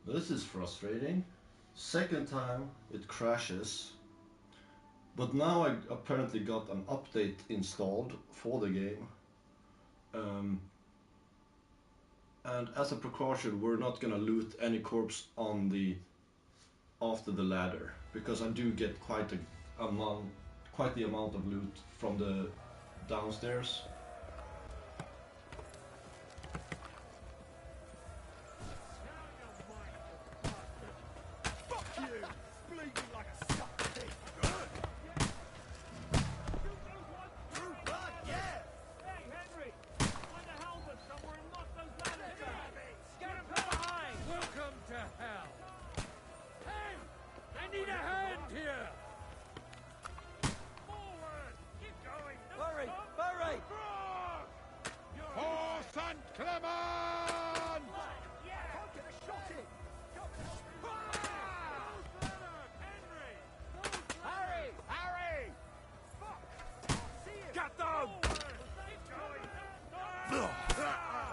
This is frustrating. Second time it crashes. But now I apparently got an update installed for the game. Um, and as a precaution, we're not gonna loot any corpse on the after the ladder because I do get quite the amount of loot from the downstairs.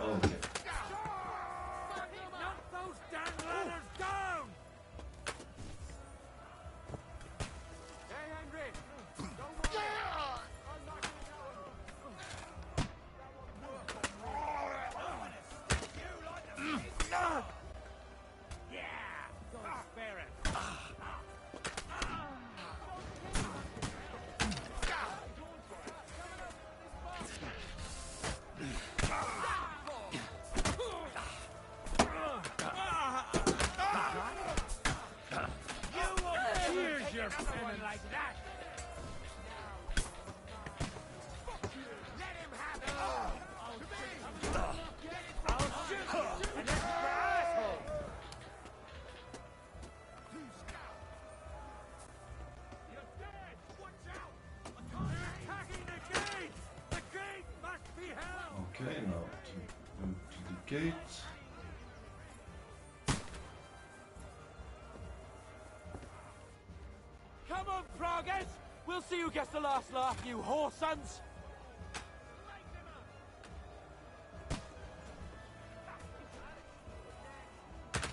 Okay. Okay, now to move to the gate. Come on, Pragas! We'll see who gets the last laugh, you whore sons!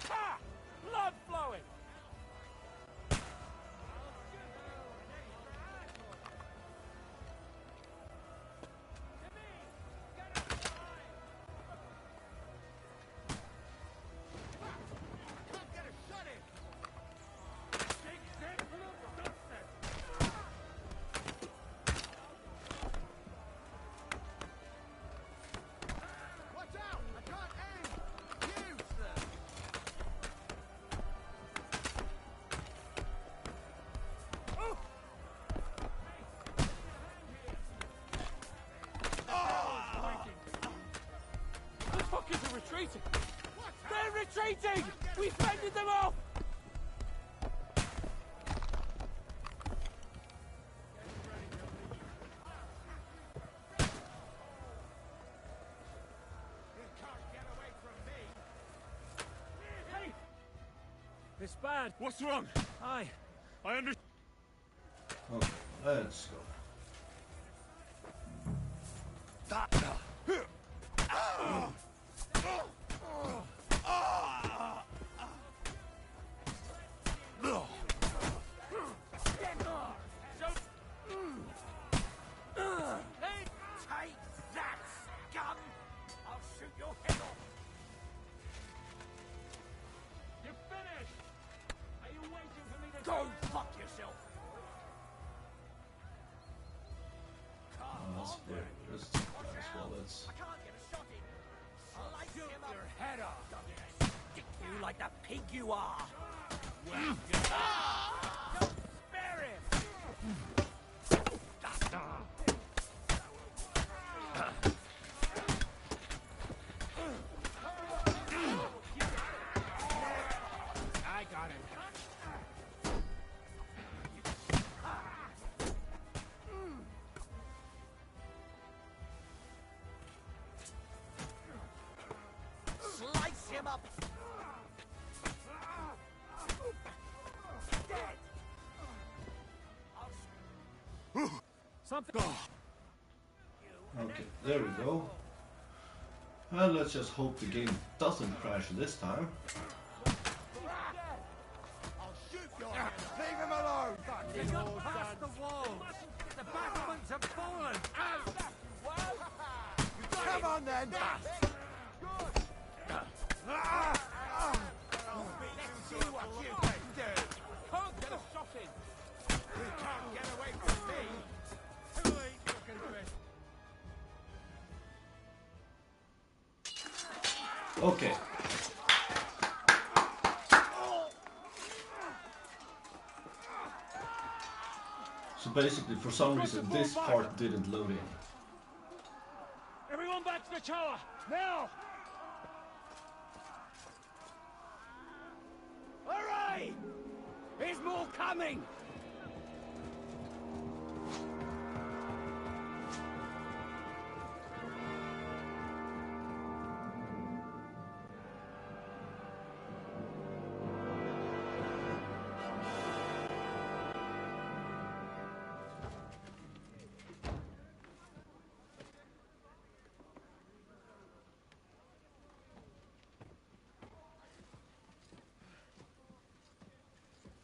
Ha! Blood flowing! Retreating! They're retreating! We fended them off! Hey! It's bad. What's wrong? I understand. Okay, let's go. Go fuck yourself! That's fair. Just as well. Let's. I can't get a shot in. Slice him up. Your head off. I'm gonna stick you like the pig you are. Well, don't spare him. I got him. Slice him up! Dead! Something. Okay, there we go. And let's just hope the game doesn't crash this time. Leave him alone! They got past the wall! The battlements have fallen! Come on then! Let's see what you can do! Can't get a shot in! You can't get away from me! Too late, you can do it! Okay. So basically, for some reason, this part didn't load in. Everyone back to the tower! Now! Hurry! There's more coming!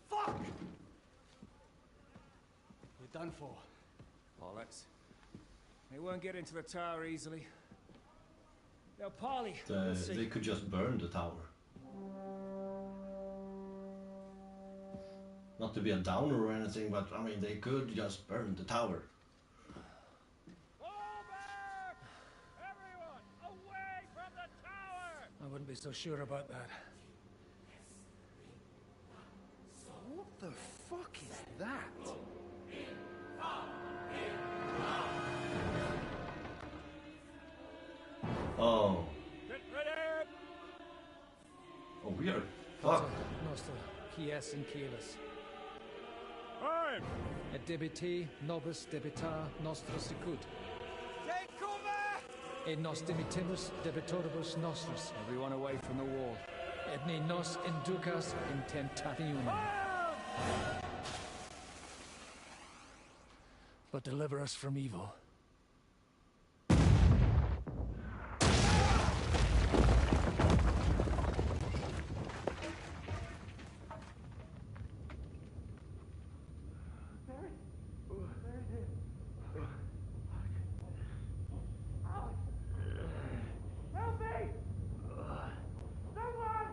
Fuck! You're done for. Bollocks. They won't get into the tower easily. They'll parley. We'll see. They could just burn the tower. Not to be a downer or anything, but I mean, they could just burn the tower. Fall back! Everyone, away from the tower! I wouldn't be so sure about that. What the fuck is that? Oh. Get ready! Oh, we are fucked. Nostra, Kies and Kielis. Time! Et debiti, nobis debita nostra sicut. Take cover! Et nos dimitimus debitoribus nostris. Everyone away from the wall. Et ne nos inducas in tentationem. But deliver us from evil. Help me! Someone!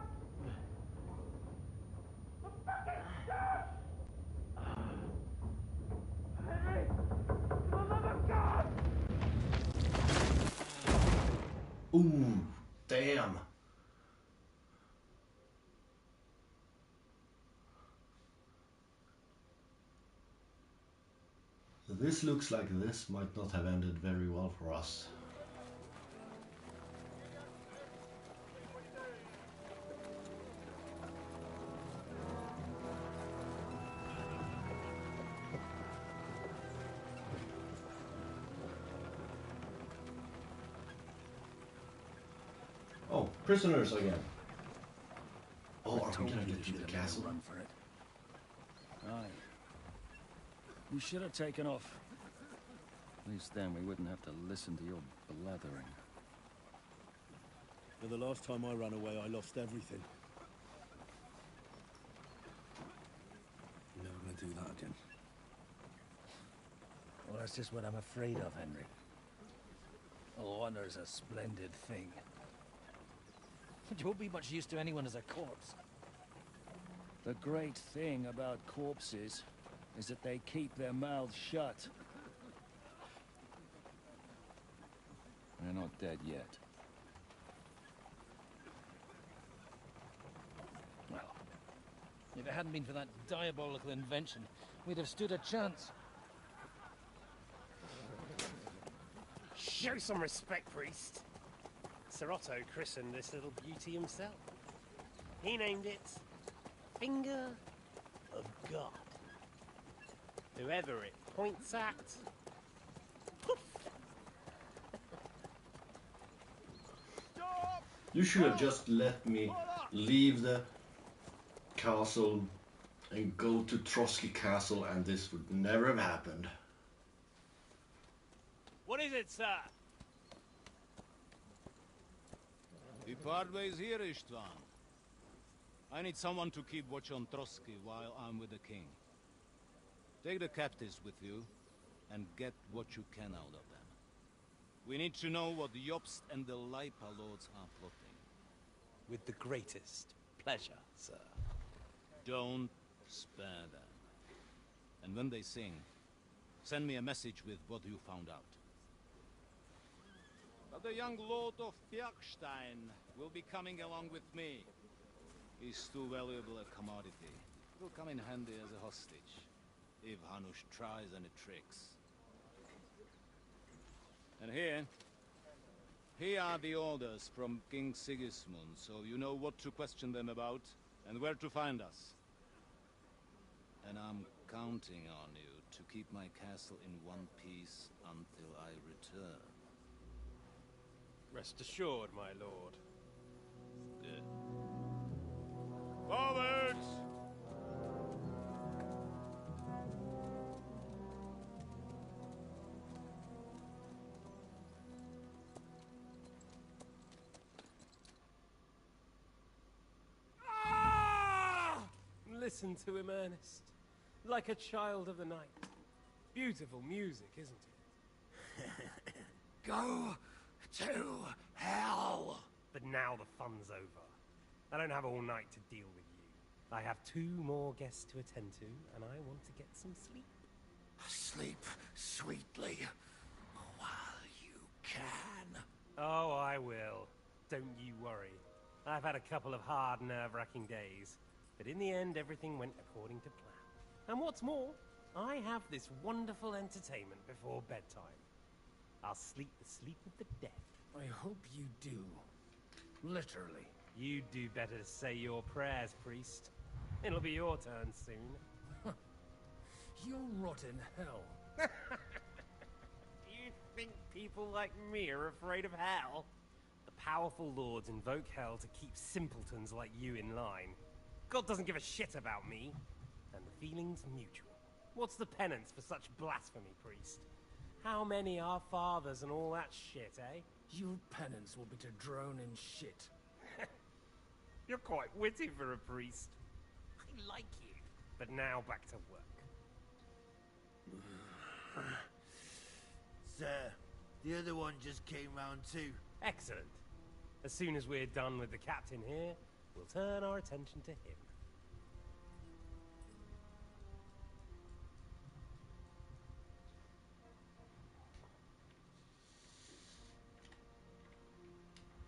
I'm fucking stuck! Henry! For the love of God! Ooh, damn. This looks like this might not have ended very well for us. Oh, prisoners again. Oh, are we gonna get to the castle? Run for it. Aye. You should have taken off. At least then we wouldn't have to listen to your blathering. And the last time I ran away, I lost everything. You're never gonna do that again. Well, that's just what I'm afraid of, Henry. Honor's a splendid thing. You won't be much use to anyone as a corpse. The great thing about corpses is that they keep their mouths shut. They're not dead yet. Well, If it hadn't been for that diabolical invention, we'd have stood a chance. Show some respect, priest. Sir Otto christened this little beauty himself. He named it Finger of God. Whoever it points at, poof. You should have just let me leave the castle and go to Trotsky Castle, and this would never have happened. What is it, sir? The parways here, Istvan. I need someone to keep watch on Trotsky while I'm with the king. Take the captives with you, and get what you can out of them. We need to know what Jobst and the Leipa lords are plotting. With the greatest pleasure, sir. Don't spare them. And when they sing, send me a message with what you found out. But the young lord of Bjergstein will be coming along with me. He's too valuable a commodity. Will come in handy as a hostage, if Hanush tries any tricks. And here are the orders from King Sigismund, so you know what to question them about, and where to find us. And I'm counting on you to keep my castle in one piece until I return. Rest assured, my lord. Good. Forwards! Listen to him, Ernest. Like a child of the night. Beautiful music, isn't it? Go to hell! But now the fun's over. I don't have all night to deal with you. I have 2 more guests to attend to, and I want to get some sleep. Sleep sweetly while you can. Oh, I will. Don't you worry. I've had a couple of hard, nerve-wracking days, but in the end, everything went according to plan. And what's more, I have this wonderful entertainment before bedtime. I'll sleep the sleep of the dead. I hope you do. Literally. You'd do better to say your prayers, priest. It'll be your turn soon. You'll rot in hell. You think people like me are afraid of hell? The powerful lords invoke hell to keep simpletons like you in line. God doesn't give a shit about me. And the feeling's mutual. What's the penance for such blasphemy, priest? How many are fathers and all that shit, eh? Your penance will be to drown in shit. You're quite witty for a priest. I like you. But now back to work. Sir, the other one just came round too. Excellent. As soon as we're done with the captain here, we'll turn our attention to him.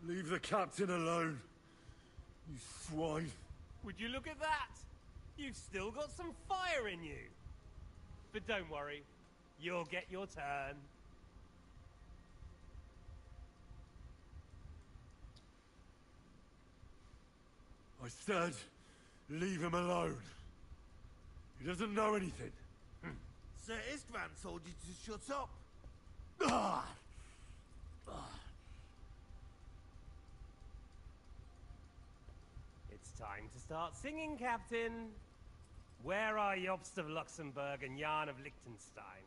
Leave the captain alone, you swine. Would you look at that? You've still got some fire in you. But don't worry, you'll get your turn. I said, leave him alone. He doesn't know anything. Sir Istvan told you to shut up. Ah! It's time to start singing, Captain. Where are Jobst of Luxembourg and Jan of Liechtenstein?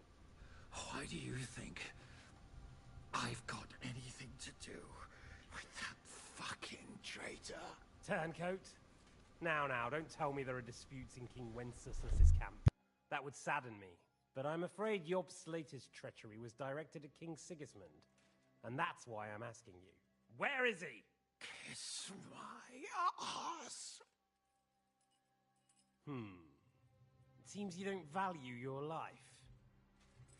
Why do you think I've got anything to do with that fucking traitor? Turncoat. Now, don't tell me there are disputes in King Wenceslas's camp. That would sadden me. But I'm afraid Jobst's latest treachery was directed at King Sigismund. And that's why I'm asking you. Where is he? Kiss my ass. It seems you don't value your life.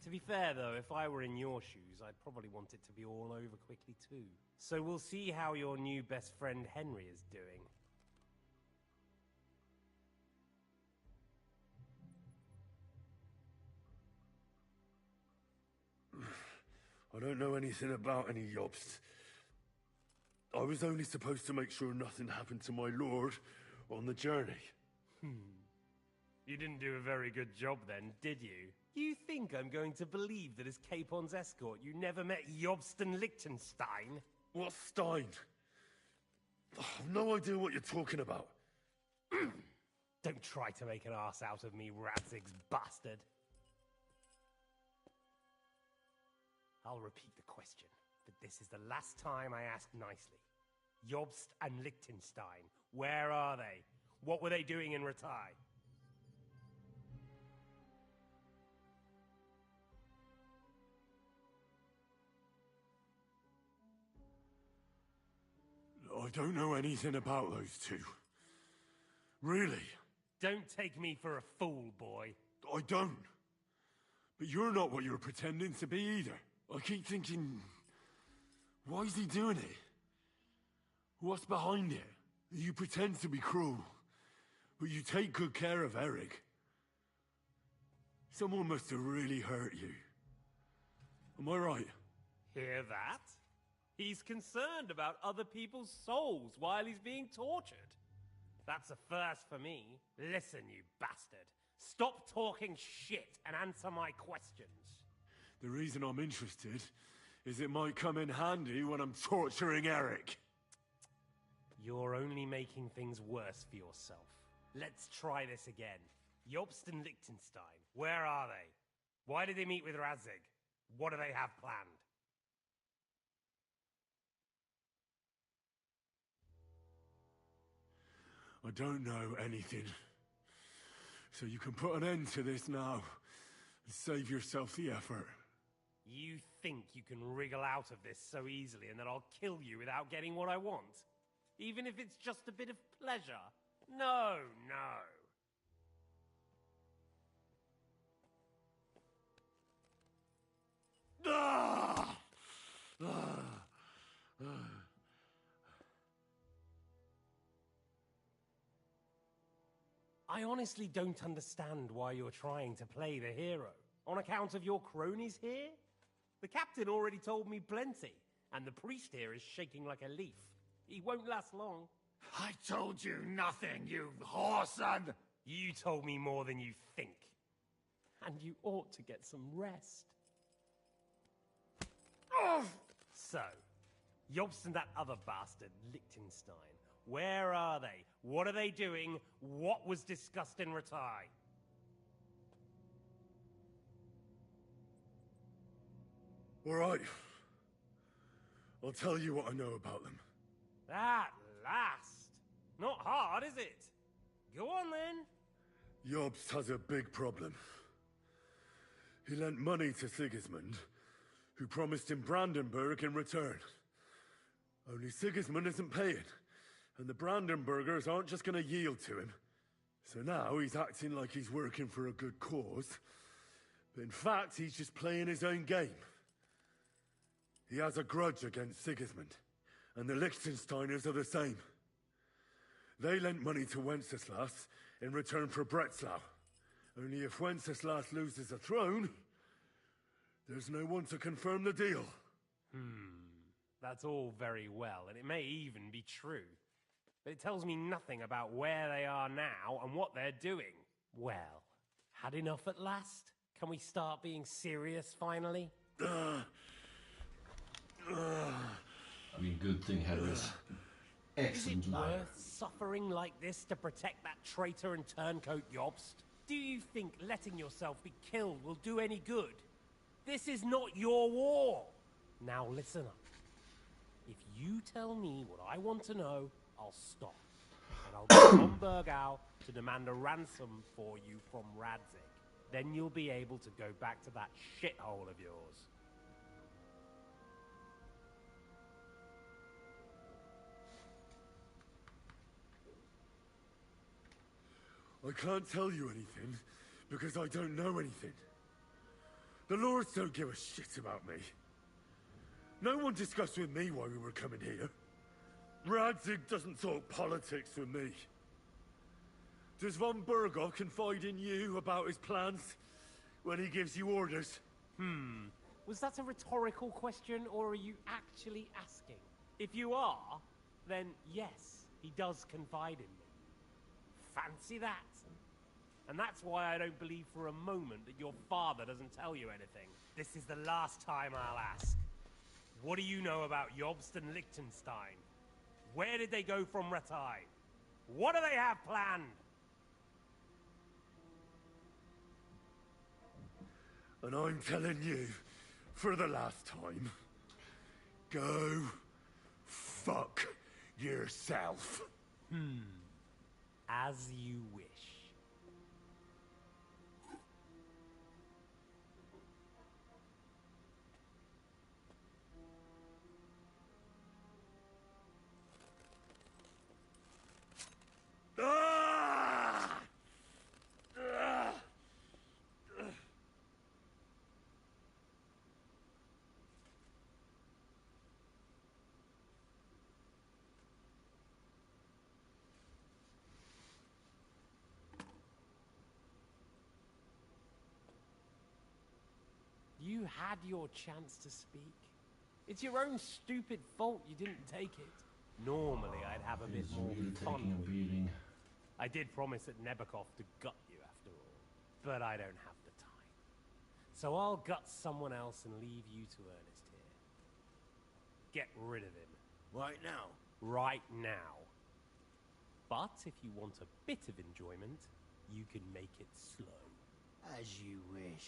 To be fair, though, if I were in your shoes, I'd probably want it to be all over quickly, too. So we'll see how your new best friend Henry is doing. I don't know anything about any Jobst. I was only supposed to make sure nothing happened to my lord on the journey. You didn't do a very good job then, did you? You think I'm going to believe that as Capon's escort you never met Jobst and Liechtenstein? What Stein? I've no idea what you're talking about. Don't try to make an ass out of me, Radzig's bastard. I'll repeat the question, but this is the last time I ask nicely. Jobst and Liechtenstein, where are they? What were they doing in Ratai? I don't know anything about those two. Really? Don't take me for a fool, boy. I don't. But you're not what you're pretending to be either. I keep thinking, why is he doing it? What's behind it? You pretend to be cruel, but you take good care of Eric. Someone must have really hurt you. Am I right? Hear that? He's concerned about other people's souls while he's being tortured. That's a first for me. Listen, you bastard. Stop talking shit and answer my questions. The reason I'm interested is it might come in handy when I'm torturing Eric. You're only making things worse for yourself. Let's try this again. Jobst and Liechtenstein, where are they? Why did they meet with Radzig? What do they have planned? I don't know anything. So you can put an end to this now and save yourself the effort. You think you can wriggle out of this so easily and that I'll kill you without getting what I want? Even if it's just a bit of pleasure? No, no. Ah! Ah! Ah! I honestly don't understand why you're trying to play the hero. On account of your cronies here? The captain already told me plenty, and the priest here is shaking like a leaf. He won't last long. I told you nothing, you whoreson! You told me more than you think. And you ought to get some rest. So, Jobst and that other bastard, Liechtenstein. Where are they? What are they doing? What was discussed in Ratai? All right. I'll tell you what I know about them. At last! Not hard, is it? Go on then. Jobst has a big problem. He lent money to Sigismund, who promised him Brandenburg in return. Only Sigismund isn't paying, and the Brandenburgers aren't just going to yield to him. So now he's acting like he's working for a good cause, but in fact he's just playing his own game. He has a grudge against Sigismund, and the Liechtensteiners are the same. They lent money to Wenceslas in return for Breslau. Only if Wenceslas loses a throne, there's no one to confirm the deal. That's all very well, and it may even be true. But it tells me nothing about where they are now and what they're doing. Well, had enough at last? Can we start being serious finally? I mean, good thing Harris. Is Excellent it liar. worth suffering like this to protect that traitor and turncoat Jobst? Do you think letting yourself be killed will do any good? This is not your war. Now listen up. If you tell me what I want to know, I'll stop. And I'll go on Burgau to demand a ransom for you from Radzig. Then you'll be able to go back to that shithole of yours. I can't tell you anything, because I don't know anything. The Lords don't give a shit about me. No one discussed with me why we were coming here. Radzig doesn't talk politics with me. Does von Burgau confide in you about his plans when he gives you orders? Was that a rhetorical question, or are you actually asking? If you are, then yes, he does confide in me. Fancy that. And that's why I don't believe for a moment that your father doesn't tell you anything. This is the last time I'll ask. What do you know about Jobst and Liechtenstein? Where did they go from Ratai? What do they have planned? And I'm telling you, for the last time, go fuck yourself. As As you wish. You had your chance to speak. It's your own stupid fault you didn't take it. Normally, I'd have a bit He's more really fun taking a with you. beating. I did promise at Nebakov to gut you after all, but I don't have the time. So I'll gut someone else and leave you to Ernest here. Get rid of him. Right now. Right now. But if you want a bit of enjoyment, you can make it slow. As you wish.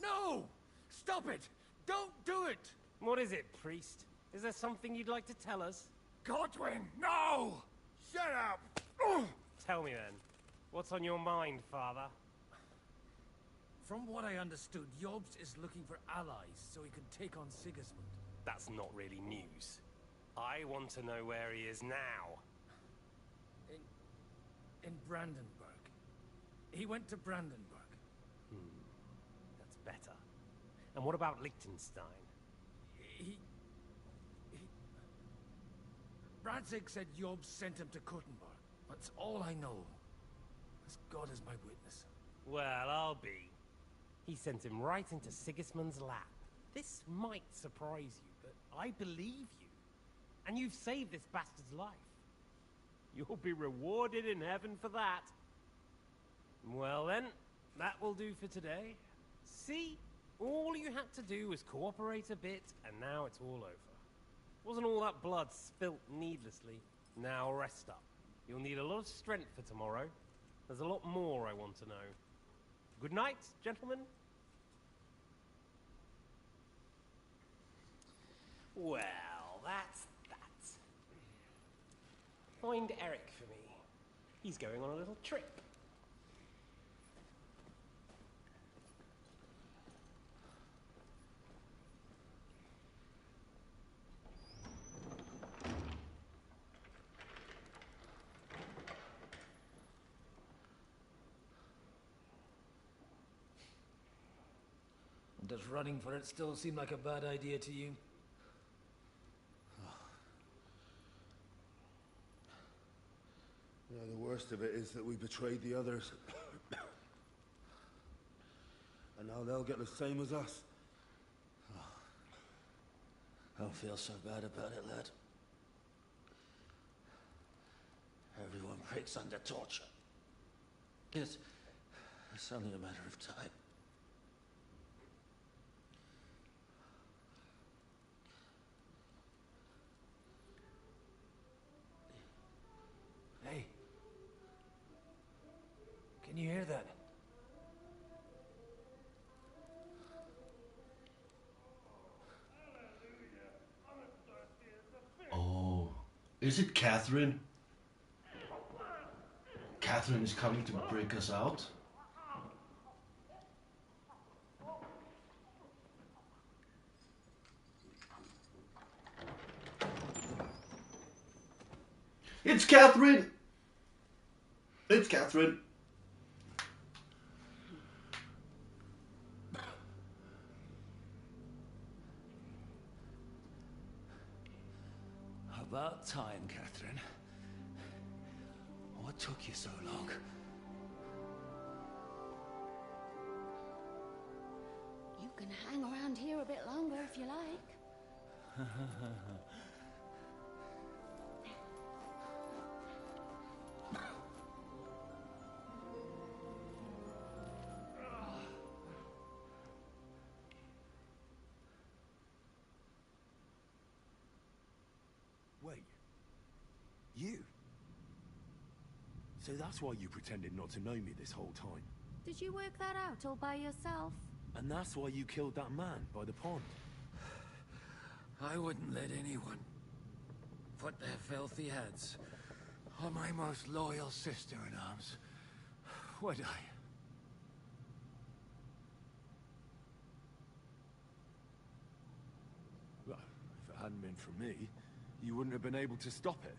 No! Stop it! Don't do it! What is it, priest? Is there something you'd like to tell us? Godwin, no! Shut up! Tell me then. What's on your mind, father? From what I understood, Jobs is looking for allies so he can take on Sigismund. That's not really news. I want to know where he is now. In Brandenburg. He went to Brandenburg. That's better. And what about Liechtenstein? He... Radzig said Jobs sent him to Kuttenberg. That's all I know. As God is my witness. Well, I'll be. He sent him right into Sigismund's lap. This might surprise you, but I believe you. And you've saved this bastard's life. You'll be rewarded in heaven for that. Well then, that will do for today. See? All you had to do was cooperate a bit, and now it's all over. Wasn't all that blood spilt needlessly. Now rest up. You'll need a lot of strength for tomorrow. There's a lot more I want to know. Good night, gentlemen. Well, that's that. Find Eric for me. He's going on a little trip. Does running for it still seem like a bad idea to you? Yeah, the worst of it is that we betrayed the others. And now they'll get the same as us. Don't feel so bad about it, lad. Everyone breaks under torture. It's only a matter of time. Hey. Can you hear that? Oh, is it Catherine? Catherine is coming to break us out? It's Catherine! It's Catherine! About time, Catherine. What took you so long? You can hang around here a bit longer if you like. Wait. You? So that's why you pretended not to know me this whole time. Did you work that out all by yourself? And that's why you killed that man by the pond. I wouldn't let anyone put their filthy heads on my most loyal sister-in-arms, would I? Well, if it hadn't been for me, you wouldn't have been able to stop it.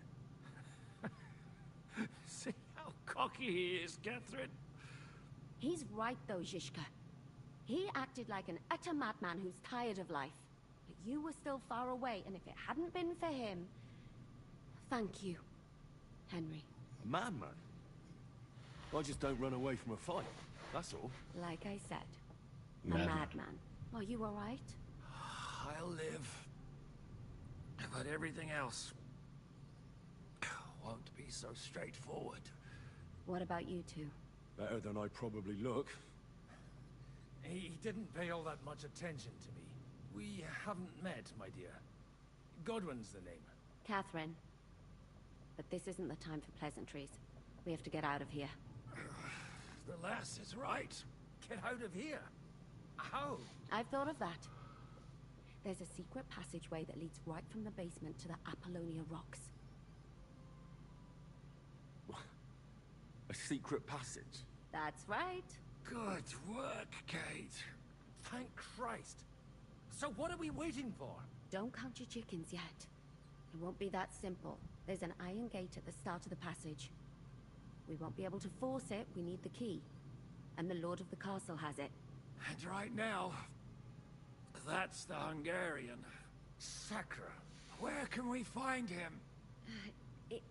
See how cocky he is, Catherine? He's right, though, Zizka. He acted like an utter madman who's tired of life. But you were still far away, and if it hadn't been for him... Thank you, Henry. A madman? I just don't run away from a fight, that's all. Like I said, a Madman. madman. Are you all right? I'll live. But everything else won't be so straightforward. What about you two? Better than I probably look. He didn't pay all that much attention to me. We haven't met, my dear. Godwin's the name. Catherine. But this isn't the time for pleasantries. We have to get out of here. The lass is right. Get out of here. How? I've thought of that. There's a secret passageway that leads right from the basement to the Apollonia Rocks. A secret passage? That's right. Good work, Kate. Thank Christ. So what are we waiting for? Don't count your chickens yet. It won't be that simple. There's an iron gate at the start of the passage. We won't be able to force it, we need the key. And the Lord of the Castle has it. And right now, that's the Hungarian. Sacra. Where can we find him?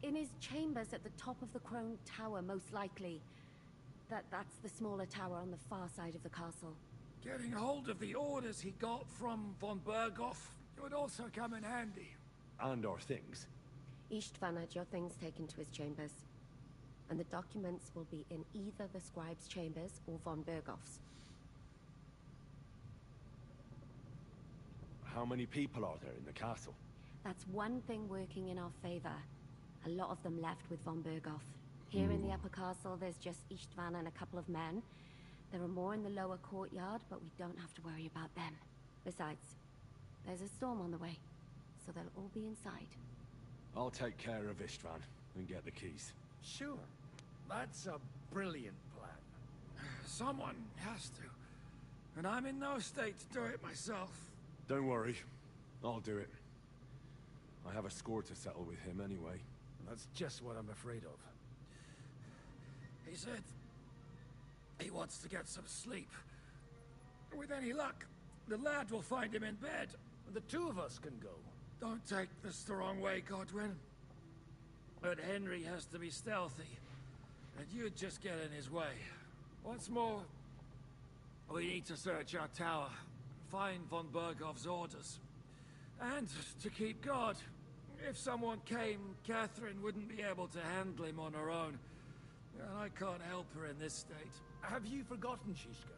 In his chambers at the top of the Crone Tower, most likely. That's the smaller tower on the far side of the castle. Getting hold of the orders he got from von Berghoff would also come in handy. And our things. Istvan had your things taken to his chambers. And the documents will be in either the scribe's chambers or von Berghoff's. How many people are there in the castle? That's one thing working in our favor. A lot of them left with von Berghoff. Here in the upper castle, there's just Istvan and a couple of men. There are more in the lower courtyard, but we don't have to worry about them. Besides, there's a storm on the way, so they'll all be inside. I'll take care of Istvan and get the keys. Sure. That's a brilliant plan. Someone has to. And I'm in no state to do it myself. Don't worry. I'll do it. I have a score to settle with him anyway. That's just what I'm afraid of. He said he wants to get some sleep. With any luck, the lad will find him in bed. The two of us can go. Don't take this the wrong way, Godwin. But Henry has to be stealthy, and you'd just get in his way. What's more, we need to search our tower, find von Berghoff's orders, and to keep guard. If someone came, Catherine wouldn't be able to handle him on her own. And I can't help her in this state. Have you forgotten, Shishka?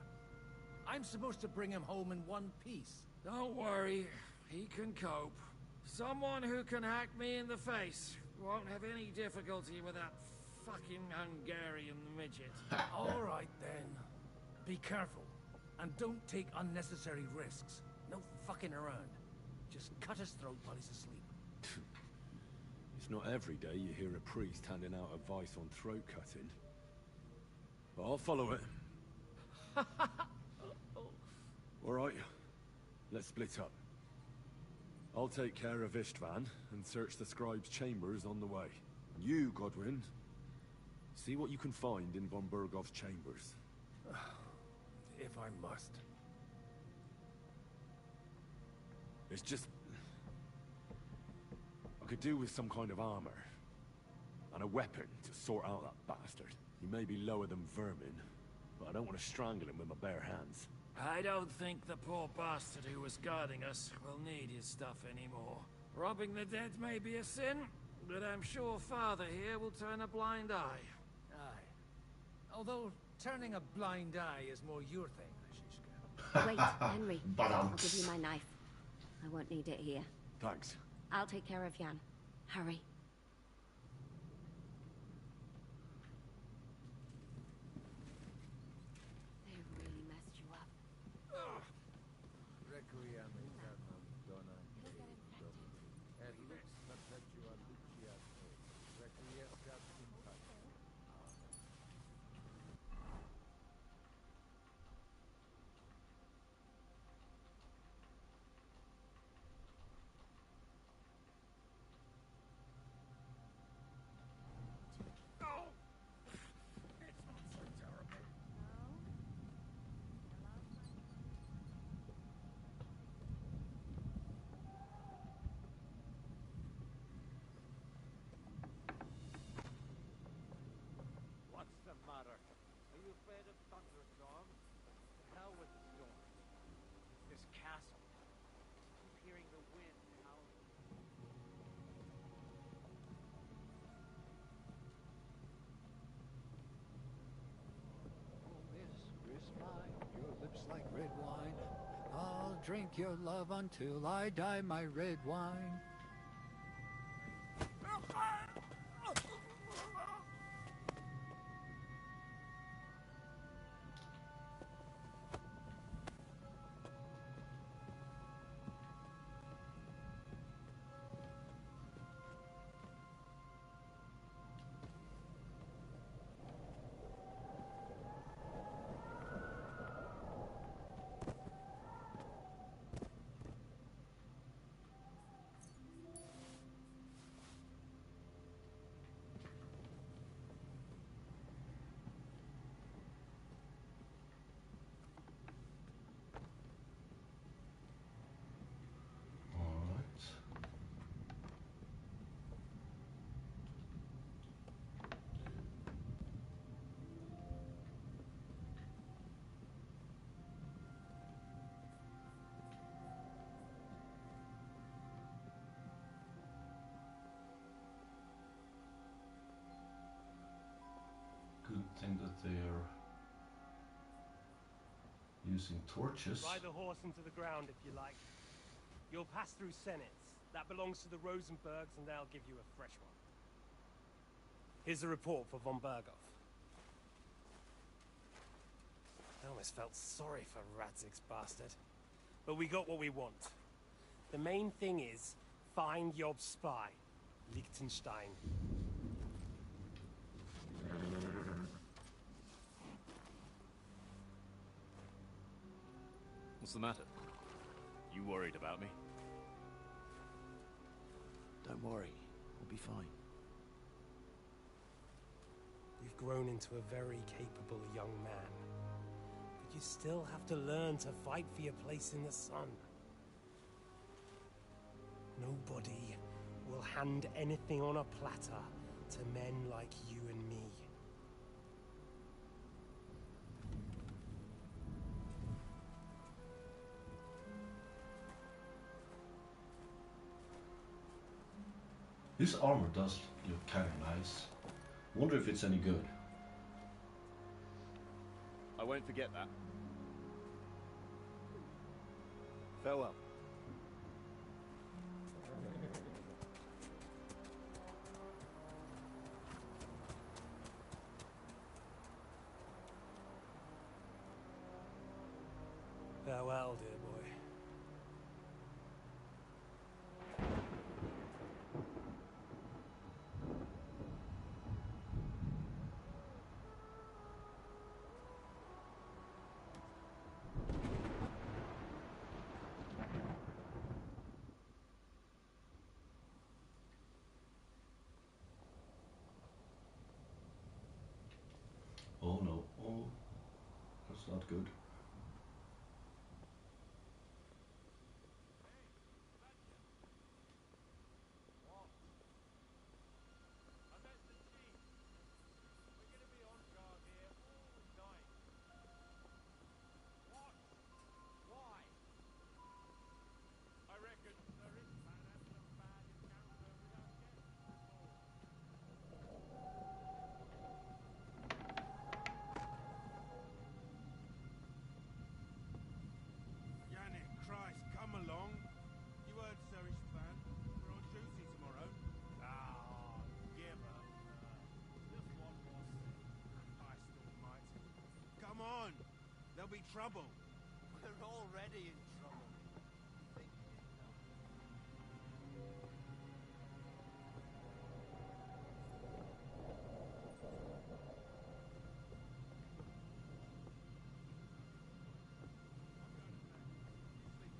I'm supposed to bring him home in one piece. Don't worry, he can cope. Someone who can hack me in the face won't have any difficulty with that fucking Hungarian midget. All right, then. Be careful. And don't take unnecessary risks. No fucking around. Just cut his throat while he's asleep. It's not every day you hear a priest handing out advice on throat cutting. But I'll follow it. Alright, let's split up. I'll take care of Istvan and search the scribe's chambers on the way. You, Godwin, see what you can find in von Berghoff's chambers. If I must. It's just... I could do with some kind of armor. And a weapon to sort out that bastard. He may be lower than vermin, but I don't want to strangle him with my bare hands. I don't think the poor bastard who was guarding us will need his stuff anymore. Robbing the dead may be a sin, but I'm sure Father here will turn a blind eye. Aye. Although, turning a blind eye is more your thing, Shishka. Wait, Henry. I'll give you my knife. I won't need it here. Thanks. I'll take care of Jan. Hurry. They really messed you up. Requiem aeternam dona. It'll get him red wine. I'll drink your love until I die, my red wine. Good thing that they are using torches. Ride the horse into the ground if you like. You'll pass through Senates. That belongs to the Rosenbergs, and they'll give you a fresh one. Here's a report for von Berghoff. I almost felt sorry for Radzig's bastard. But we got what we want. The main thing is, find Job's spy, Liechtenstein. What's the matter? You worried about me? Don't worry, we'll be fine. You've grown into a very capable young man. But you still have to learn to fight for your place in the sun. Nobody will hand anything on a platter to men like you and me. This armor does look kind of nice. Wonder if it's any good. I won't forget that. Farewell. Farewell, dear boy. Oh no, oh, that's not good. There'll be trouble. We're already in trouble. Sleep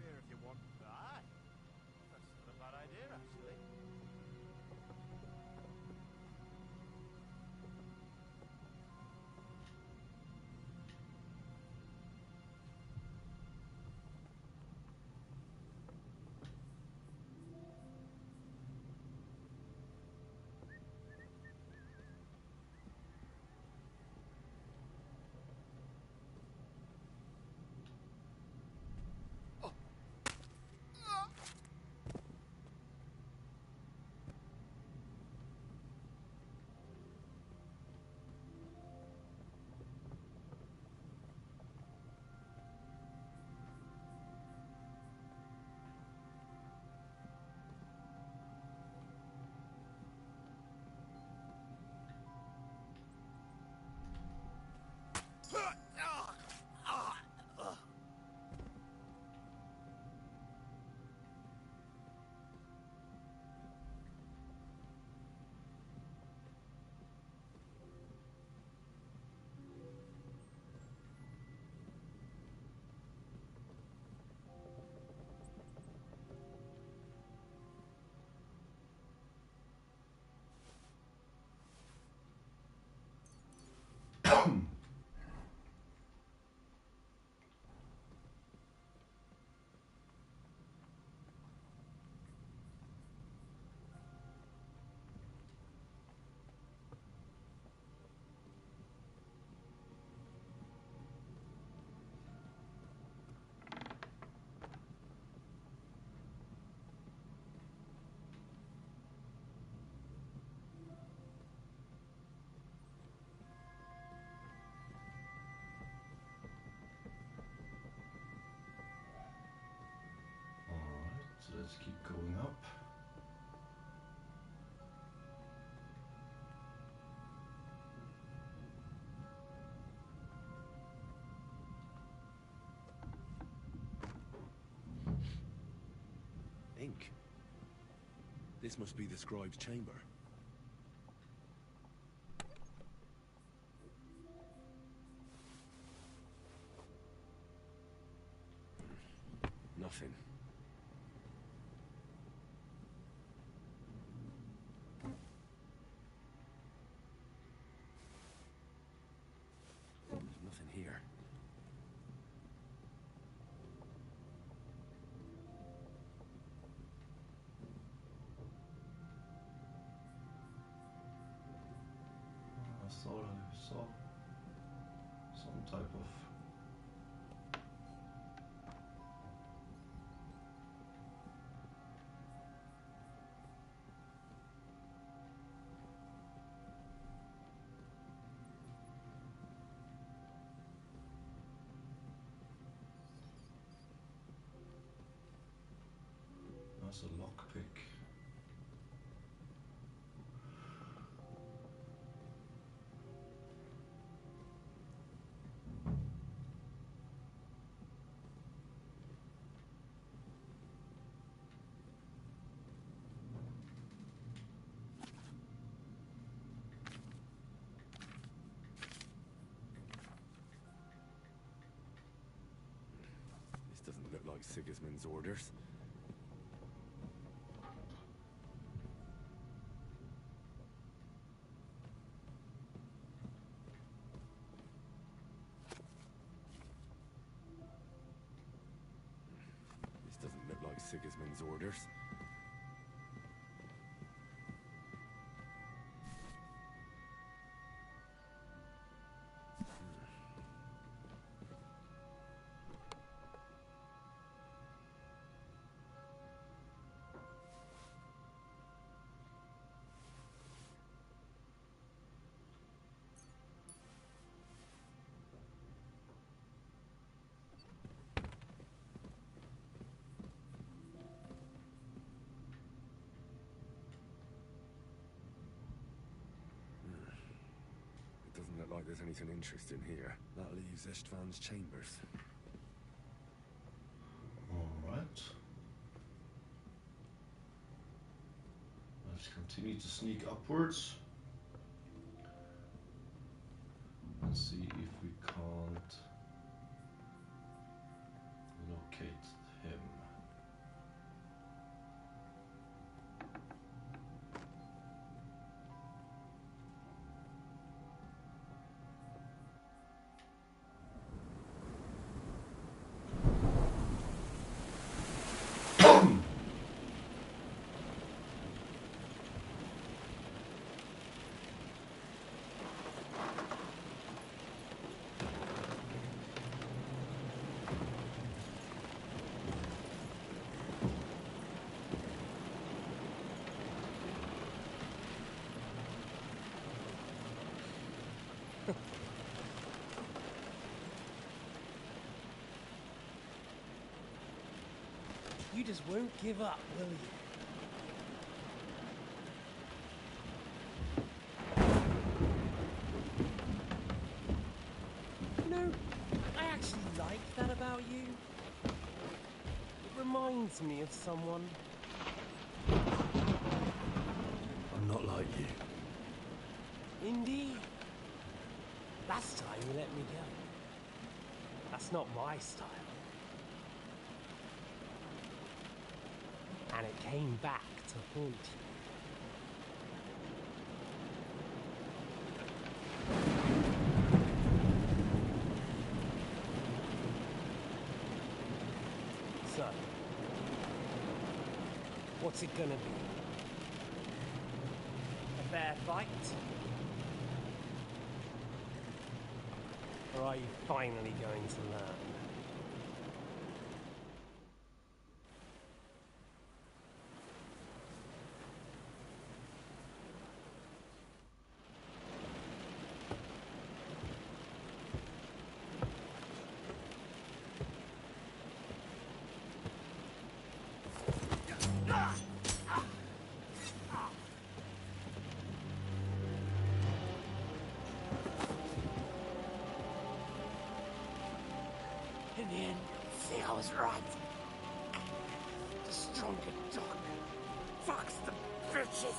here if you want. Aye. That's not a bad idea, actually. let's keep going up. Ink. This must be the scribe's chamber. Nothing. There's nothing here. I thought I saw some type of... That's a lockpick. This doesn't look like Sigismund's orders. This doesn't look like Sigismund's orders. It doesn't look like there's anything interesting here. That leaves Istvan's chambers. Alright. Let's continue to sneak upwards. And see if we can't locate him. You just won't give up, will you? You know, I actually like that about you. It reminds me of someone. I'm not like you. Indeed. Last time you let me go. That's not my style. And it came back to haunt you. So, what's it gonna be? A fair fight? Or are you finally going to learn? I was right. The stronger dog. Fucks the bitches.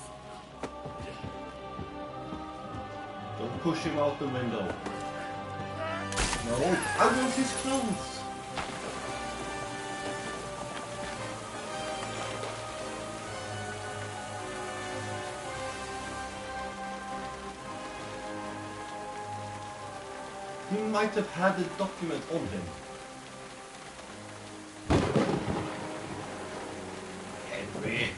Don't push him out the window. No, I want his clothes. He might have had a document on him. Henry.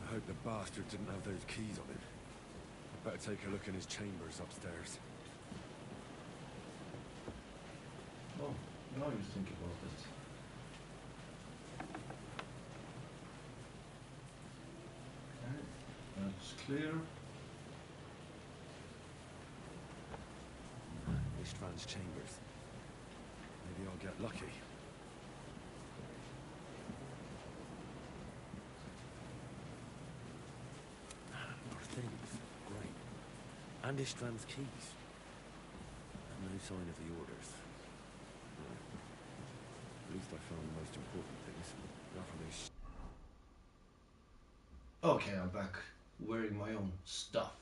I hope the bastard didn't have those keys on him. I'd better take a look in his chambers upstairs. Oh, now you think about it. Okay, that's clear. Ishtvan's chambers. Maybe I'll get lucky. More things. Great. And Ishtvan's keys. And no sign of the orders. No. At least I found the most important things. Apart from these. Okay, I'm back wearing my own stuff.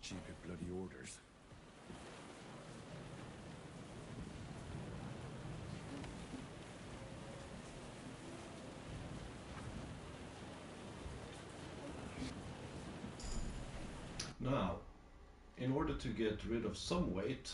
Stupid bloody orders. Now, in order to get rid of some weight,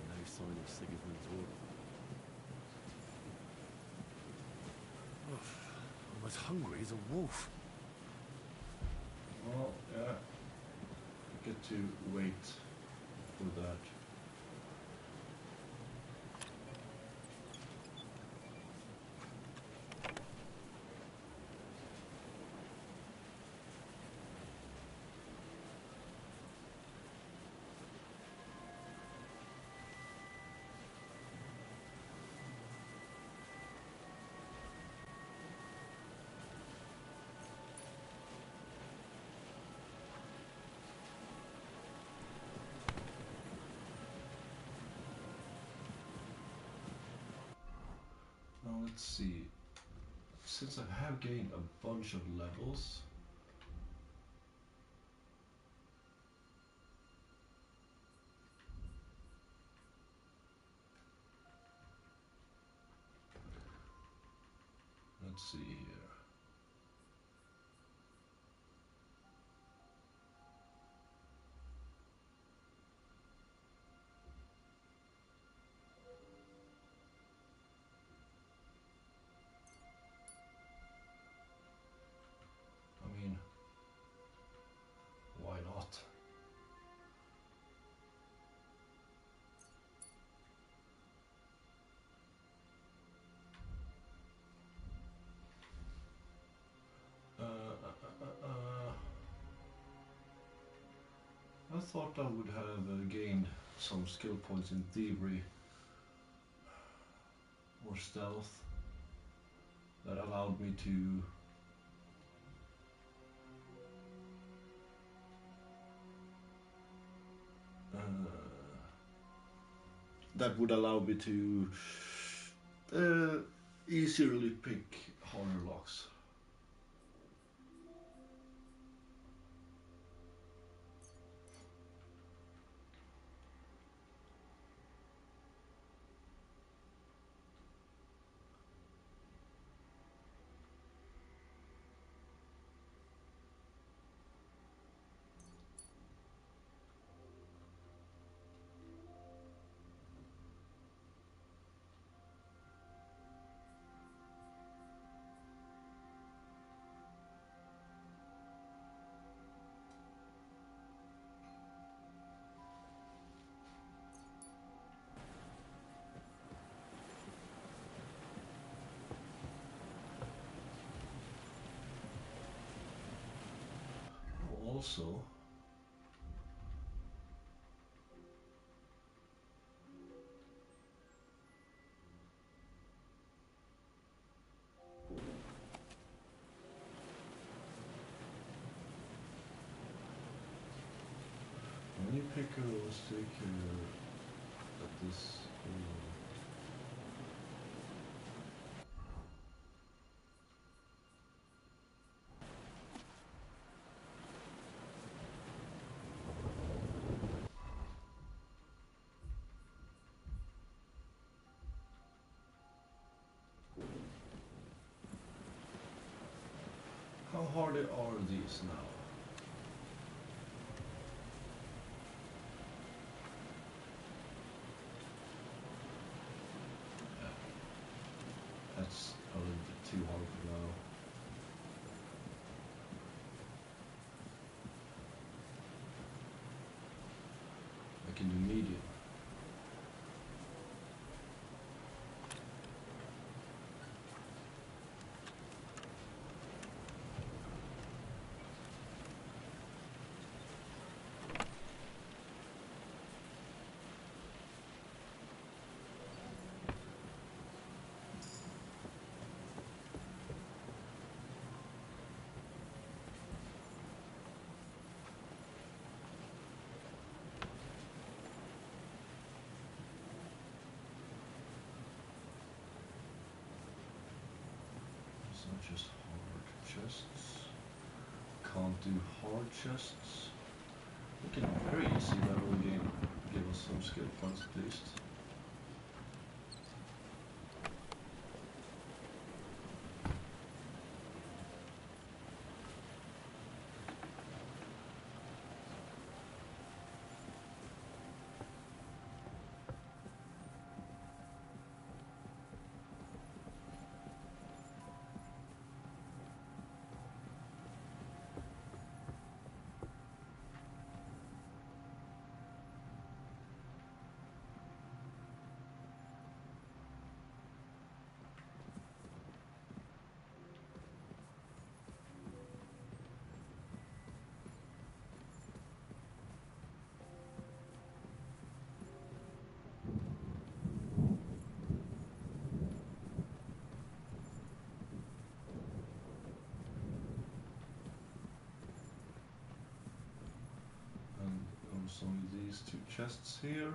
No sign of Sigismund's order. I'm as hungry as a wolf. well, yeah, get to wait for that. let's see. Since I have gained a bunch of levels, let's see here. I mean, why not? I thought I would have gained some skill points in thievery or stealth that allowed me to that would allow me to easily pick harder locks. Also, when you pick a stick at this how hard are these now? Yeah, that's a little bit too hard for now. I can do medium. It's not just hard chests. Can't do hard chests. We can very easily that will give us some skill points at least. And also these two chests here.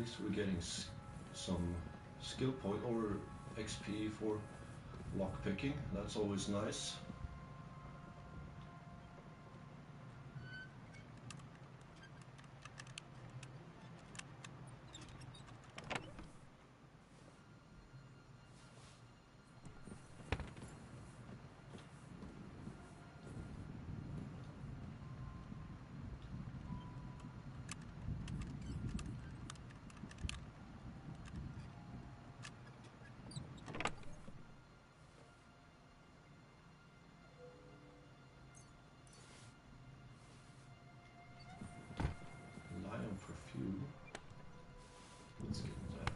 least we're getting some skill point or XP for lockpicking. That's always nice. Lion perfume. Let's get that.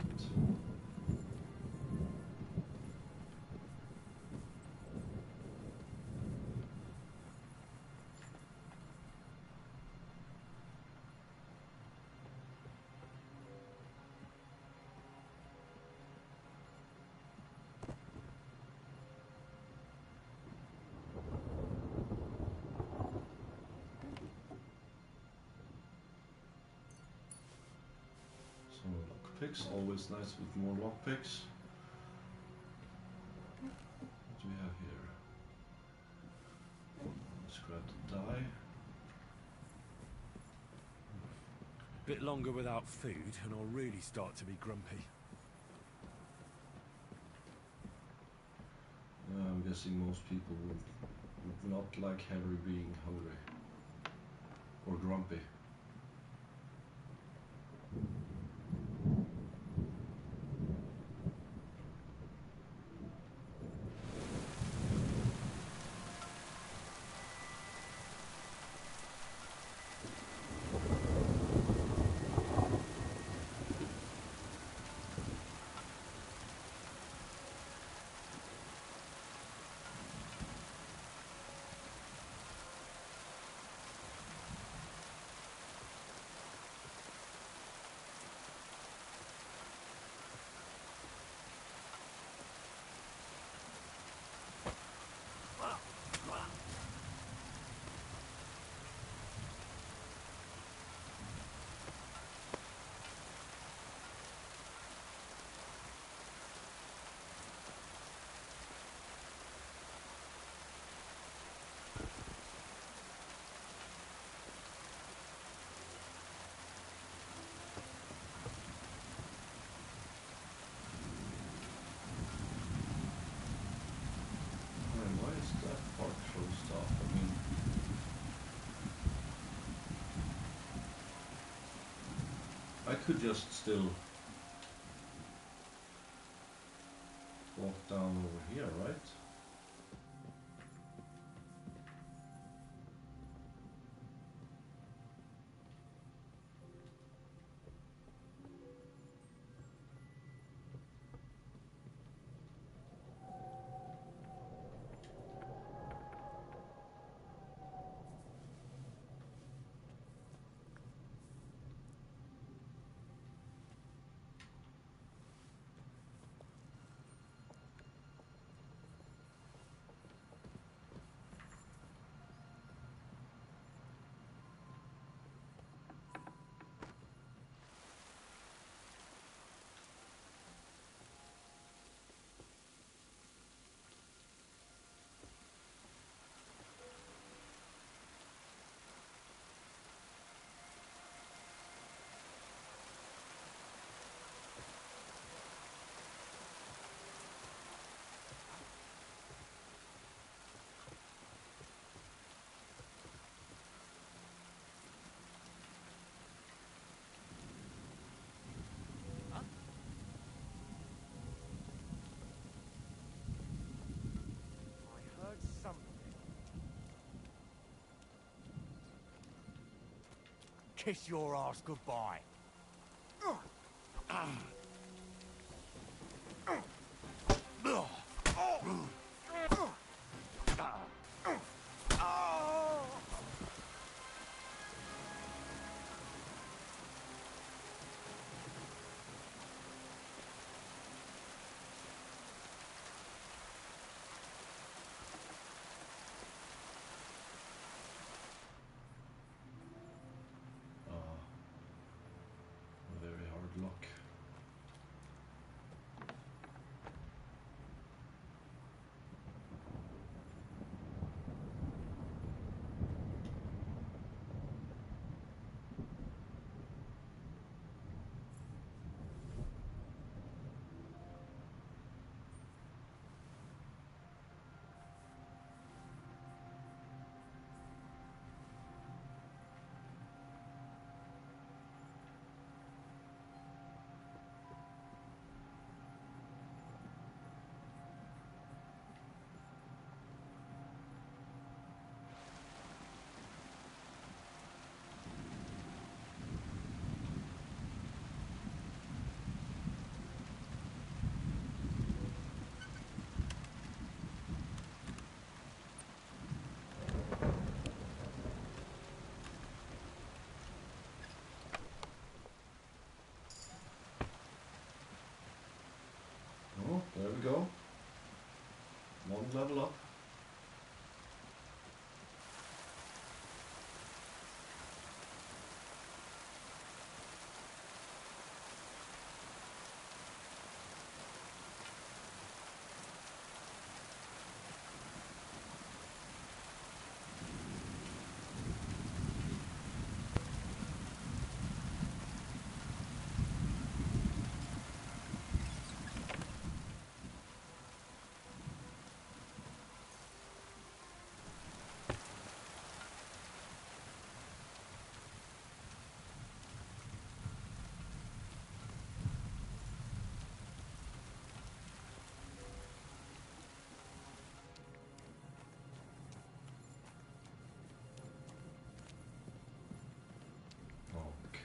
Some lockpicks, always nice with more lockpicks. What do we have here? Let's grab the die. Bit longer without food, and I'll really start to be grumpy. I'm guessing most people would not like Henry being hungry or grumpy. Why is that part closed off? I mean, I could just still walk down over here, right? I heard something. Kiss your ass goodbye. Don't level up.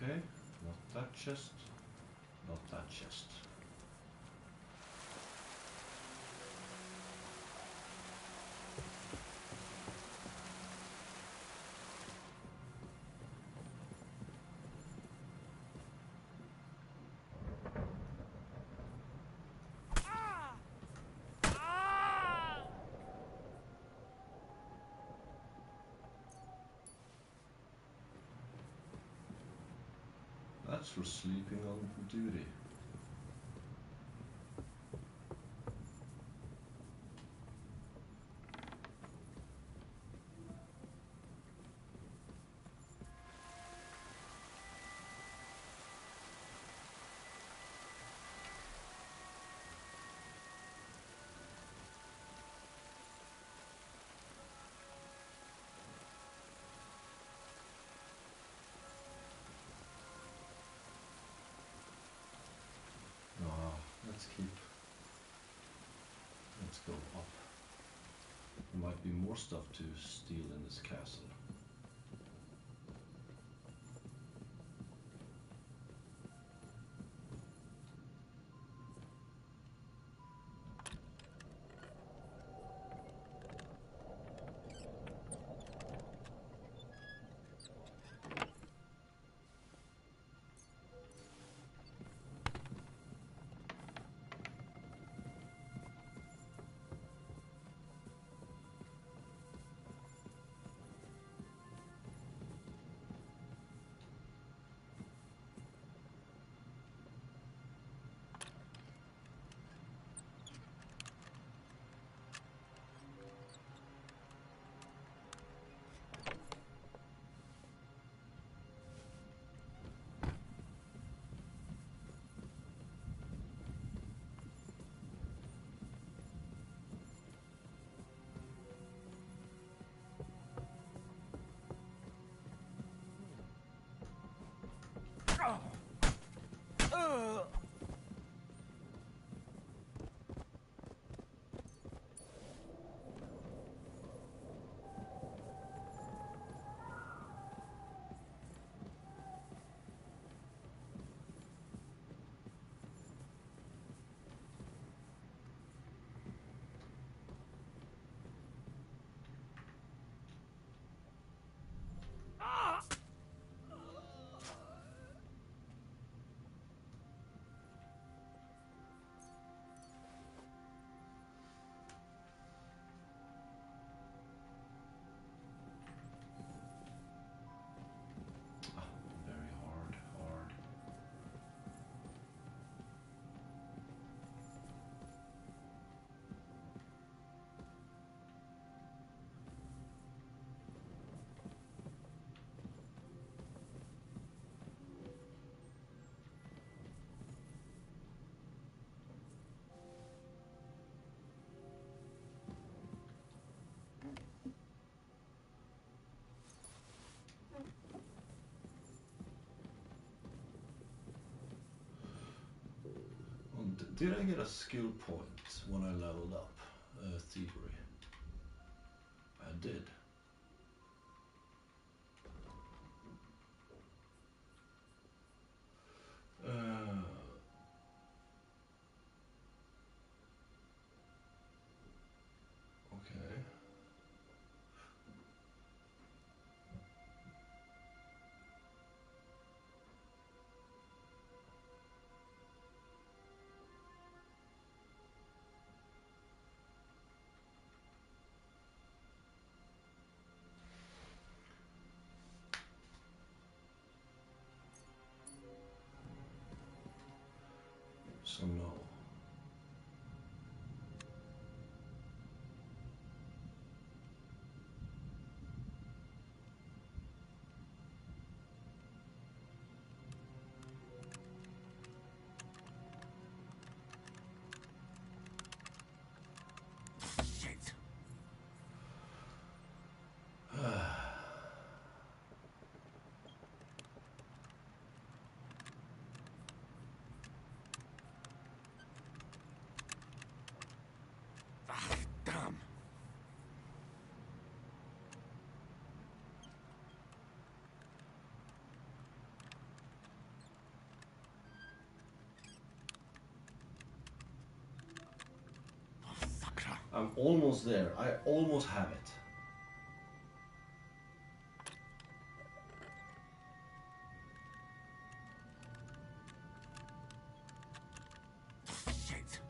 Okay, not that chest, not that chest. That's for sleeping on duty. Let's go up. There might be more stuff to steal in this castle. Very hard. Did I get a skill point when I leveled up thievery? I did. Okay. So no. Shit. Damn. I'm almost there. I almost have it. Shit.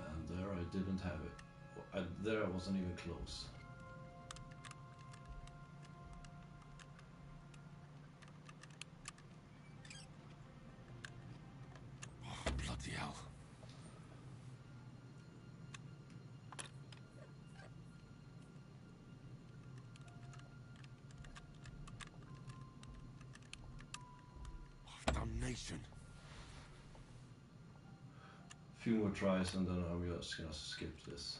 And there I didn't have it. There I wasn't even close. Oh, bloody hell. Oh, damnation. A few more tries and then I'm just gonna skip this.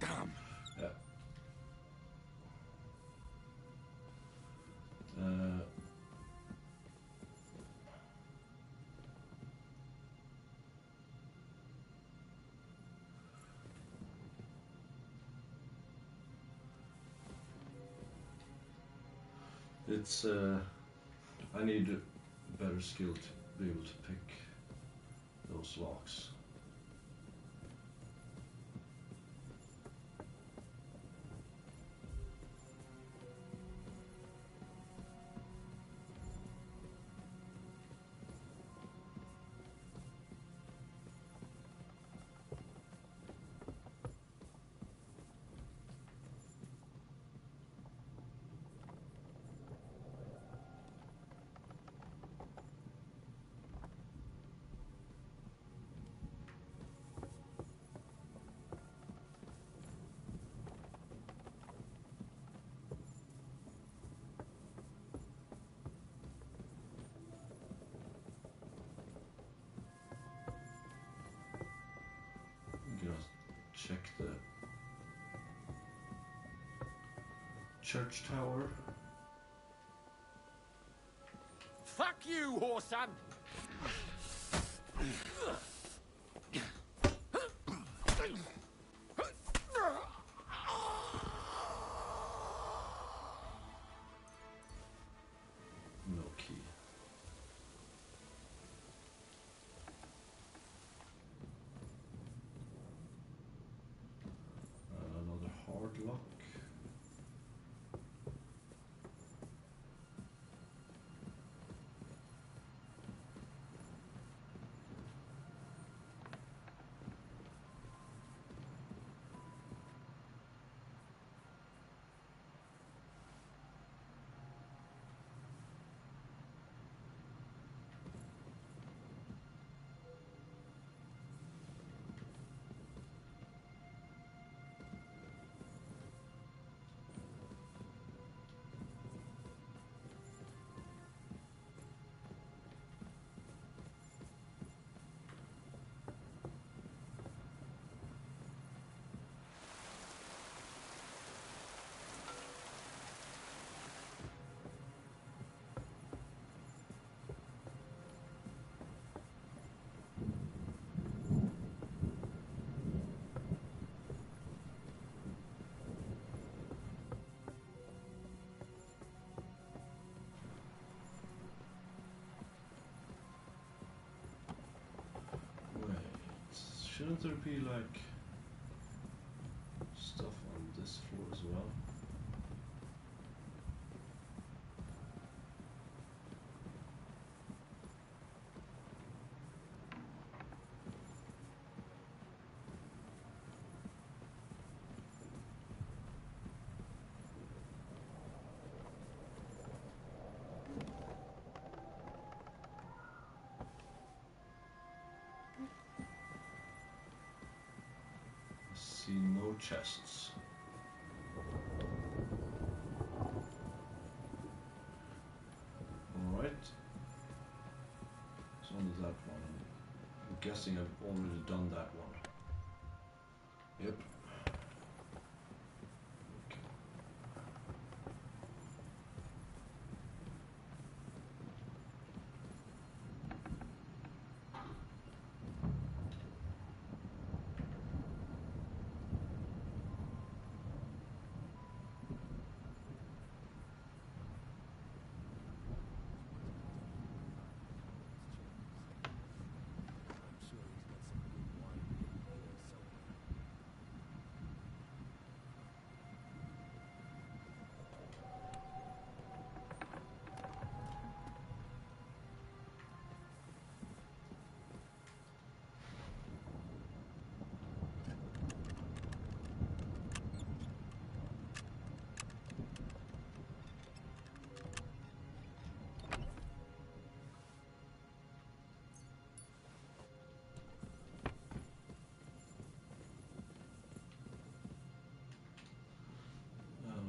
Damn. Yeah. It's I need better skill to be able to pick those locks. Check the church tower. Fuck you, whoreson! No key. Another hard lock. Shouldn't there be like stuff on this floor as well? see no chests. Alright. So only that one. I'm guessing I've already done that one. Yep. Okay.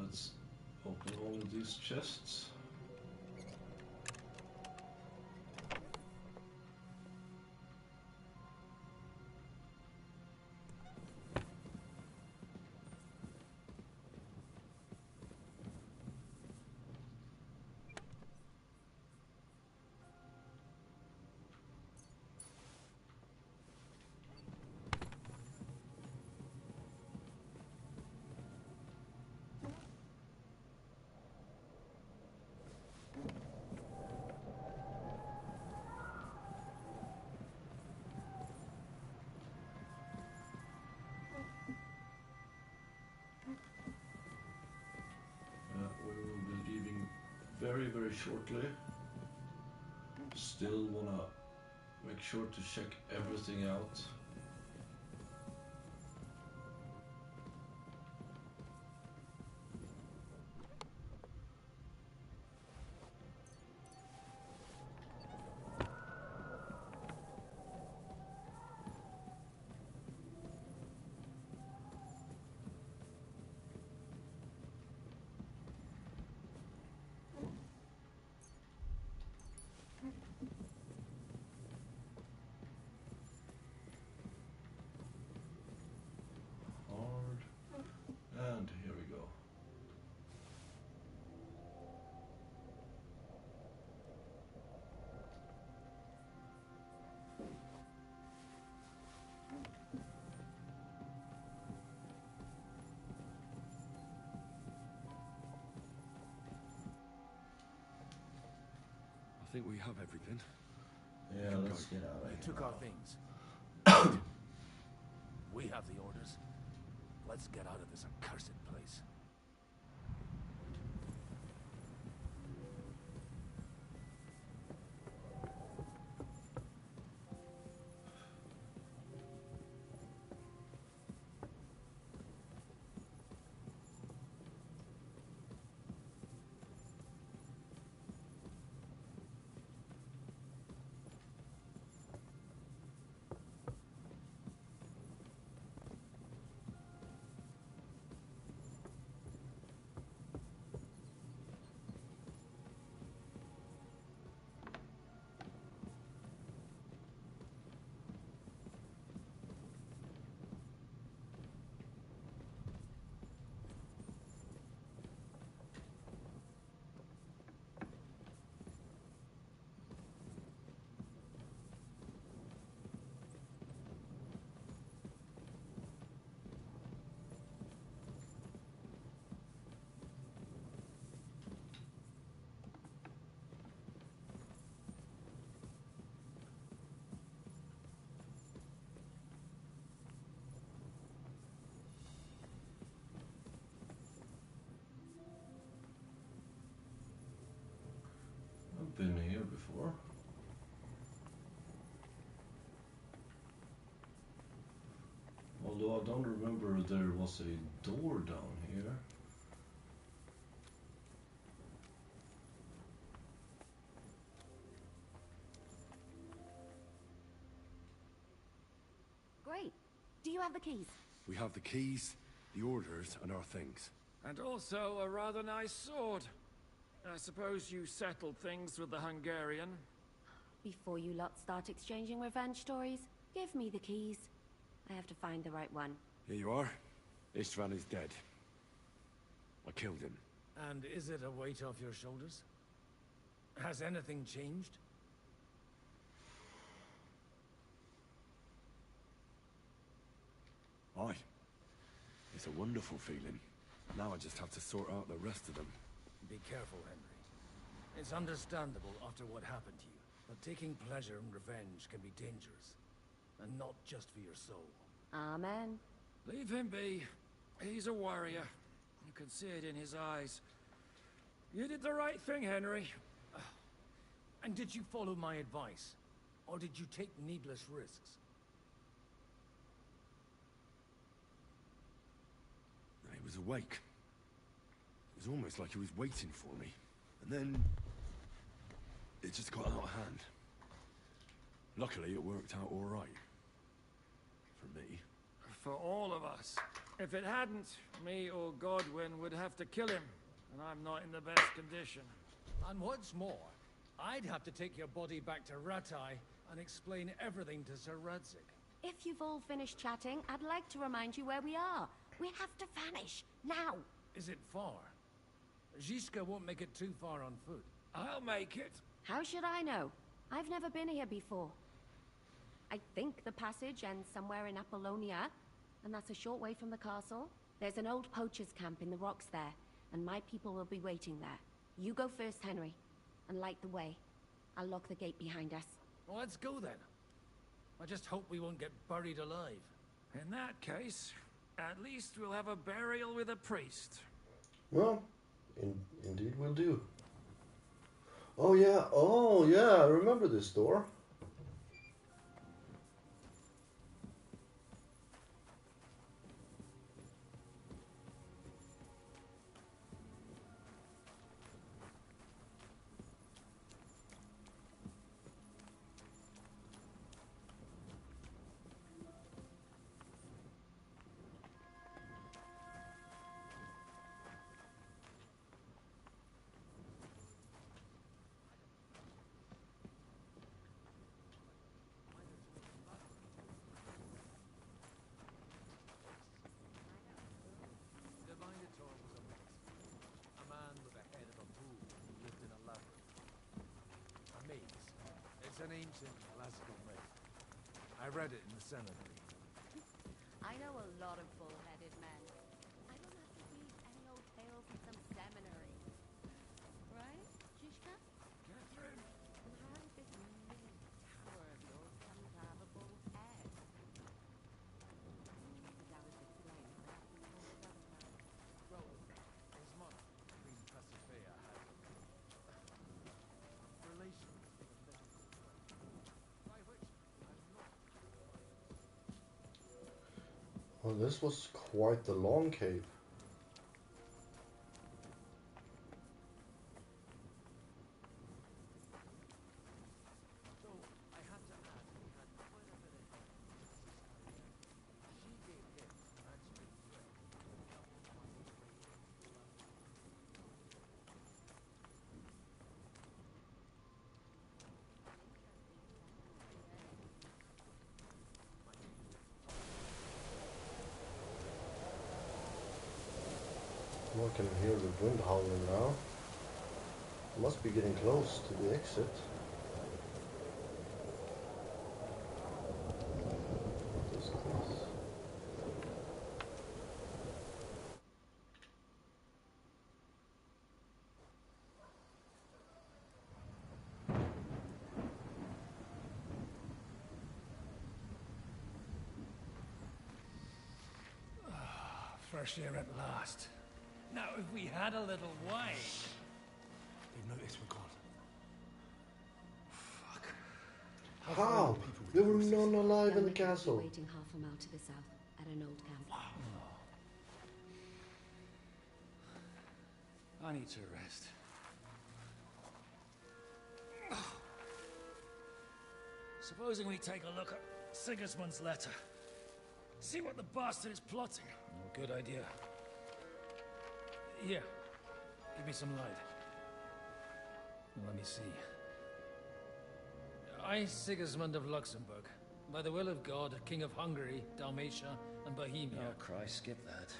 Let's open all of these chests. We will be leaving very, very shortly. Still wanna make sure to check everything out. And here we go. I think we have everything. Yeah, let's get out of here. They took our things. We have the orders. Let's get out of this accursed place. I've been here before. Although I don't remember there was a door down here. Great. Do you have the keys? We have the keys, the orders, and our things. And also a rather nice sword. I suppose you settled things with the Hungarian. Before you lot start exchanging revenge stories, give me the keys. I have to find the right one. Here you are. Istvan is dead. I killed him. And is it a weight off your shoulders? Has anything changed? Aye. It's a wonderful feeling. Now I just have to sort out the rest of them. Be careful, Henry. It's understandable after what happened to you, but taking pleasure in revenge can be dangerous. And not just for your soul. Amen. Leave him be. He's a warrior. You can see it in his eyes. You did the right thing, Henry. And did you follow my advice? Or did you take needless risks? He was awake. It was almost like he was waiting for me. And then... it just got out of hand. Luckily, it worked out all right. For me. For all of us. If it hadn't, me or Godwin would have to kill him. And I'm not in the best condition. And what's more, I'd have to take your body back to Ratai and explain everything to Sir Radzig. If you've all finished chatting, I'd like to remind you where we are. We have to vanish, now. Is it far? Zizka won't make it too far on foot. I'll make it. How should I know? I've never been here before. I think the passage ends somewhere in Apollonia, and that's a short way from the castle. There's an old poacher's camp in the rocks there, and my people will be waiting there. You go first, Henry, and light the way. I'll lock the gate behind us. Well, let's go then. I just hope we won't get buried alive. In that case, at least we'll have a burial with a priest. Well, indeed we'll do. Oh yeah, I remember this door. It's an ancient classical myth. I read it in the seminary. I know a lot of bull-headed men. I don't have to read any old tales in some seminary. Right, Zizka? Catherine? And how did this mini tower of yours come to have a bull's head? As I was explaining, Well, his mother, Queen Pasiphae, had relations with the living, by which I'm not. Well, this was quite the long cave. So I had to add he had quite a bit of help. She gave him magic thread. I can hear the wind howling now. Must be getting close to the exit. What is this? Fresh air at last. Now, if we had a little wine. They've noticed we're gone. Fuck. How? There were none alive in the castle. Waiting half a mile to the south at an old camp. I need to rest. Supposing we take a look at Sigismund's letter. See what the bastard is plotting. Oh, good idea. Here, give me some light. Let me see. I, Sigismund of Luxembourg, by the will of God, King of Hungary, Dalmatia, and Bohemia. Oh, Christ, skip that.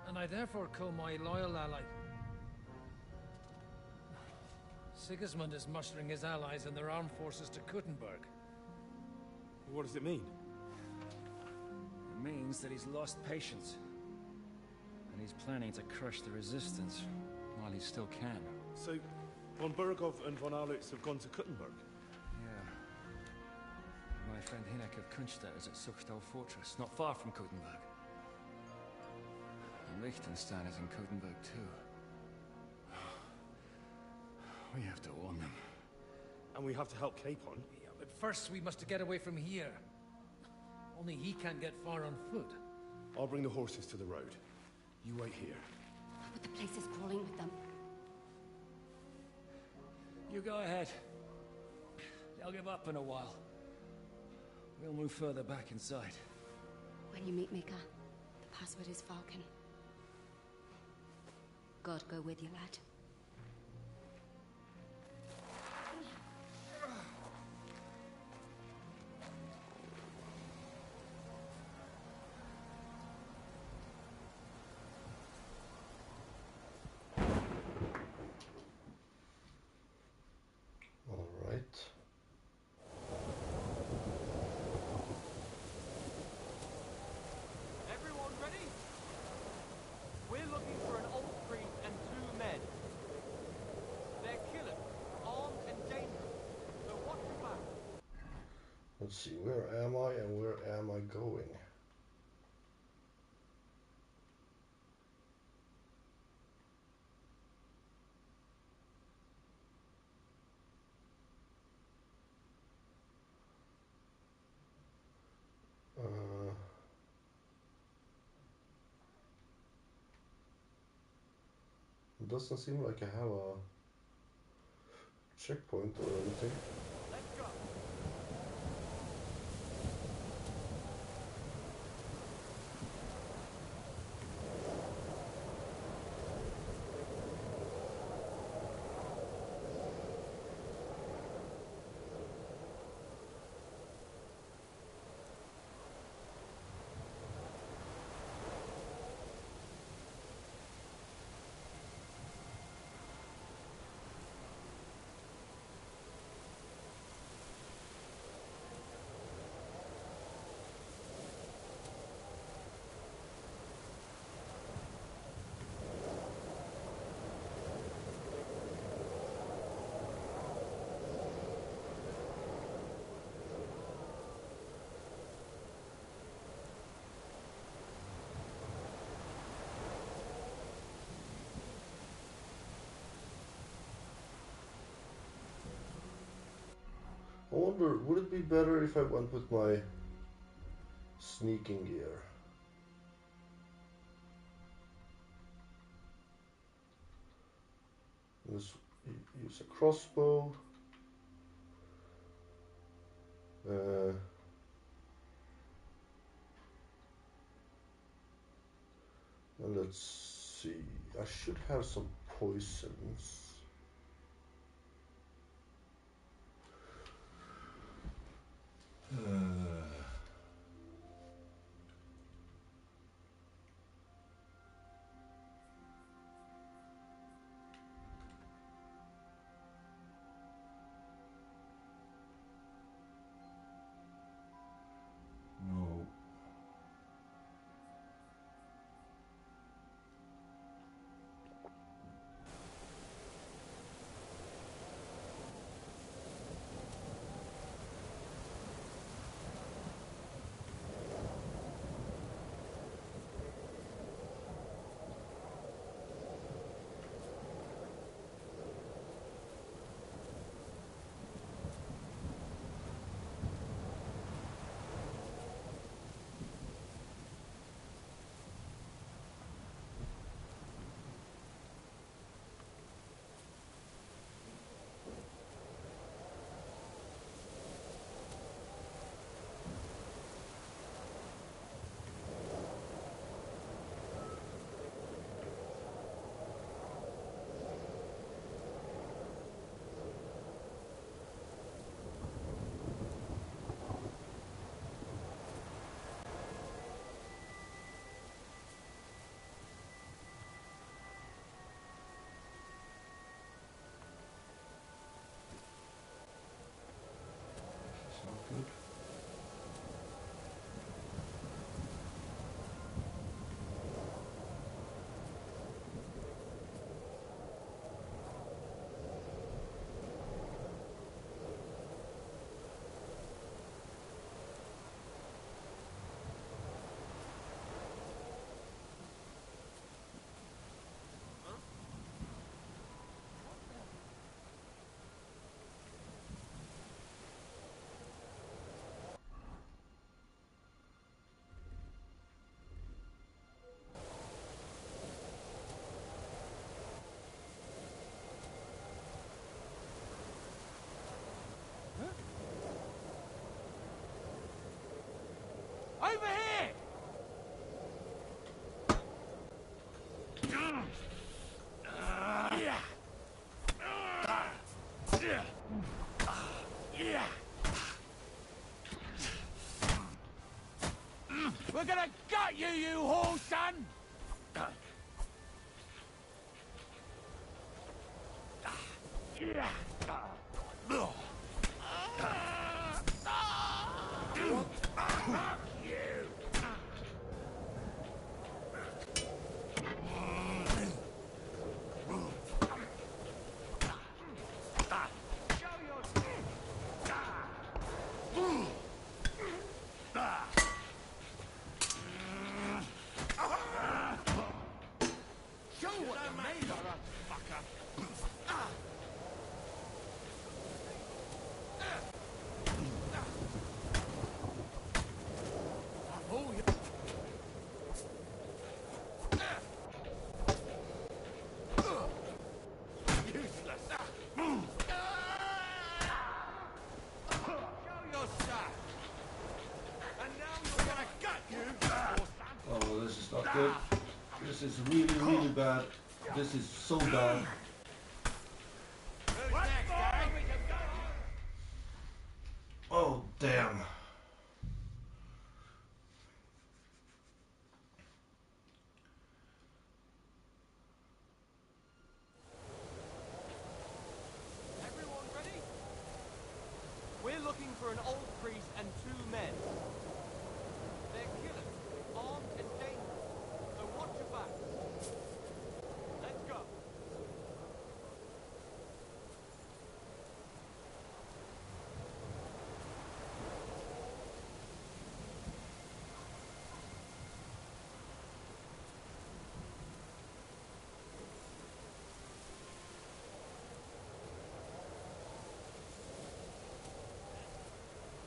And I therefore call my loyal ally... Sigismund is mustering his allies and their armed forces to Kuttenberg. What does it mean? It means that he's lost patience. And he's planning to crush the resistance while he still can. So, von Burgov and von Aulitz have gone to Kuttenberg? Yeah. My friend Hinek of Kunstadt is at Suchstal Fortress, not far from Kuttenberg. And Liechtenstein is in Kuttenberg too. We have to warn them. And we have to help Capon? Yeah, but first we must get away from here. Only he can't get far on foot. I'll bring the horses to the road. You wait here. But the place is crawling with them. You go ahead. They'll give up in a while. We'll move further back inside. When you meet Mika, the password is Falcon. God go with you, lad. Everyone ready? We're looking for an old priest and 2 men. They're killers, armed and dangerous. So watch your back. Let's see, where am I and where am I going? It doesn't seem like I have a checkpoint or anything. Let's go. I wonder, would it be better if I went with my sneaking gear? Let's use a crossbow. And let's see, I should have some poisons. No. gonna gut you, you whore son! Oh, this is not good. This is really, really bad. This is so bad. Oh, damn. Everyone ready? We're looking for an old priest and 2 men. They're killers, armed and dangerous. So watch your back. Let's go.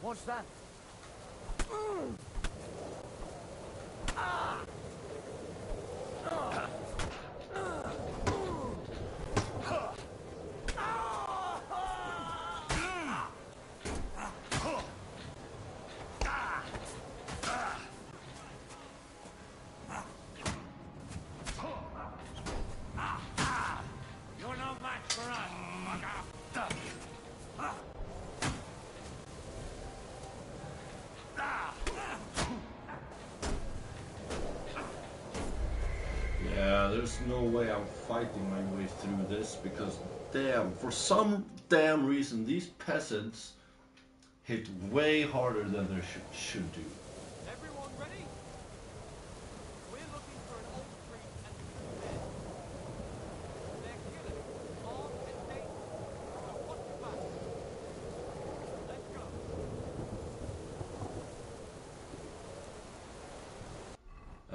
What's that? You're no match for us, fucker. Yeah, there's no way I'm fighting my way through this because, damn, for some damn reason, these peasants hit way harder than they should do. Everyone ready? We're looking for an old priest and 2 men. They're killers, armed and dangerous. So watch your back. Let's go.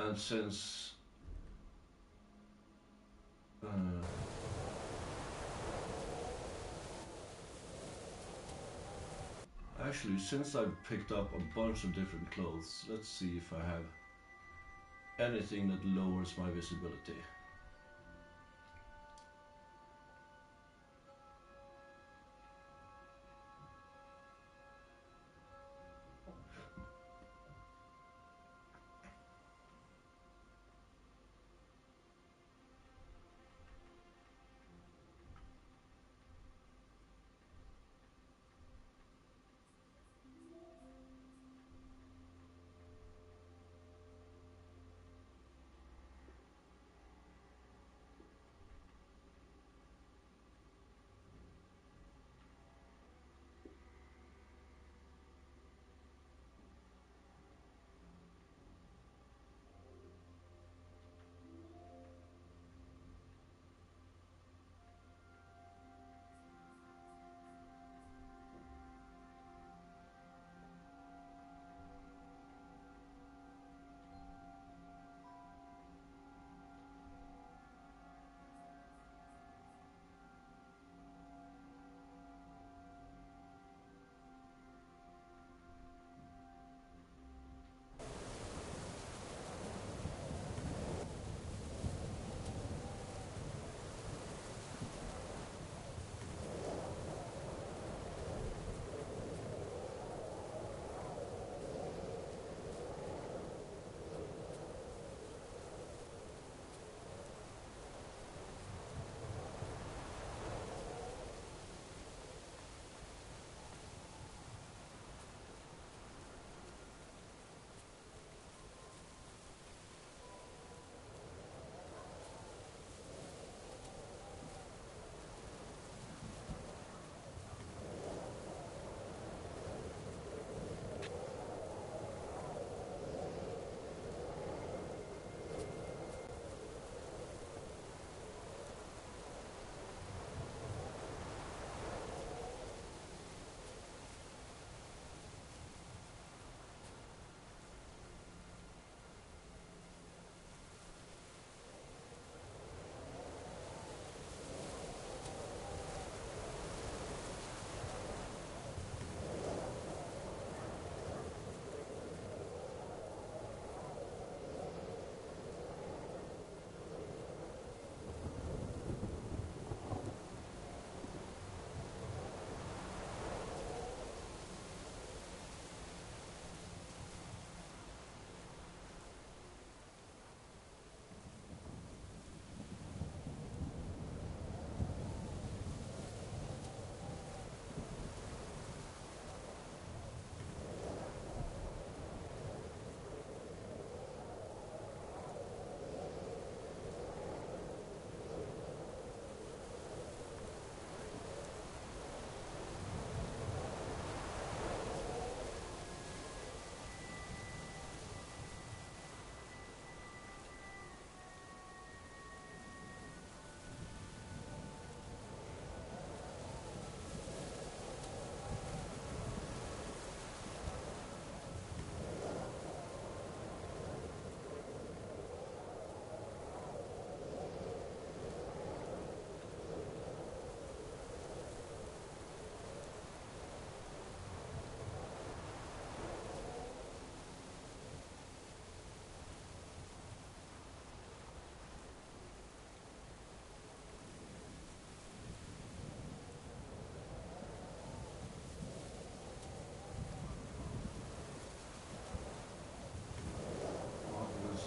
And since actually, since I've picked up a bunch of different clothes, let's see if I have anything that lowers my visibility.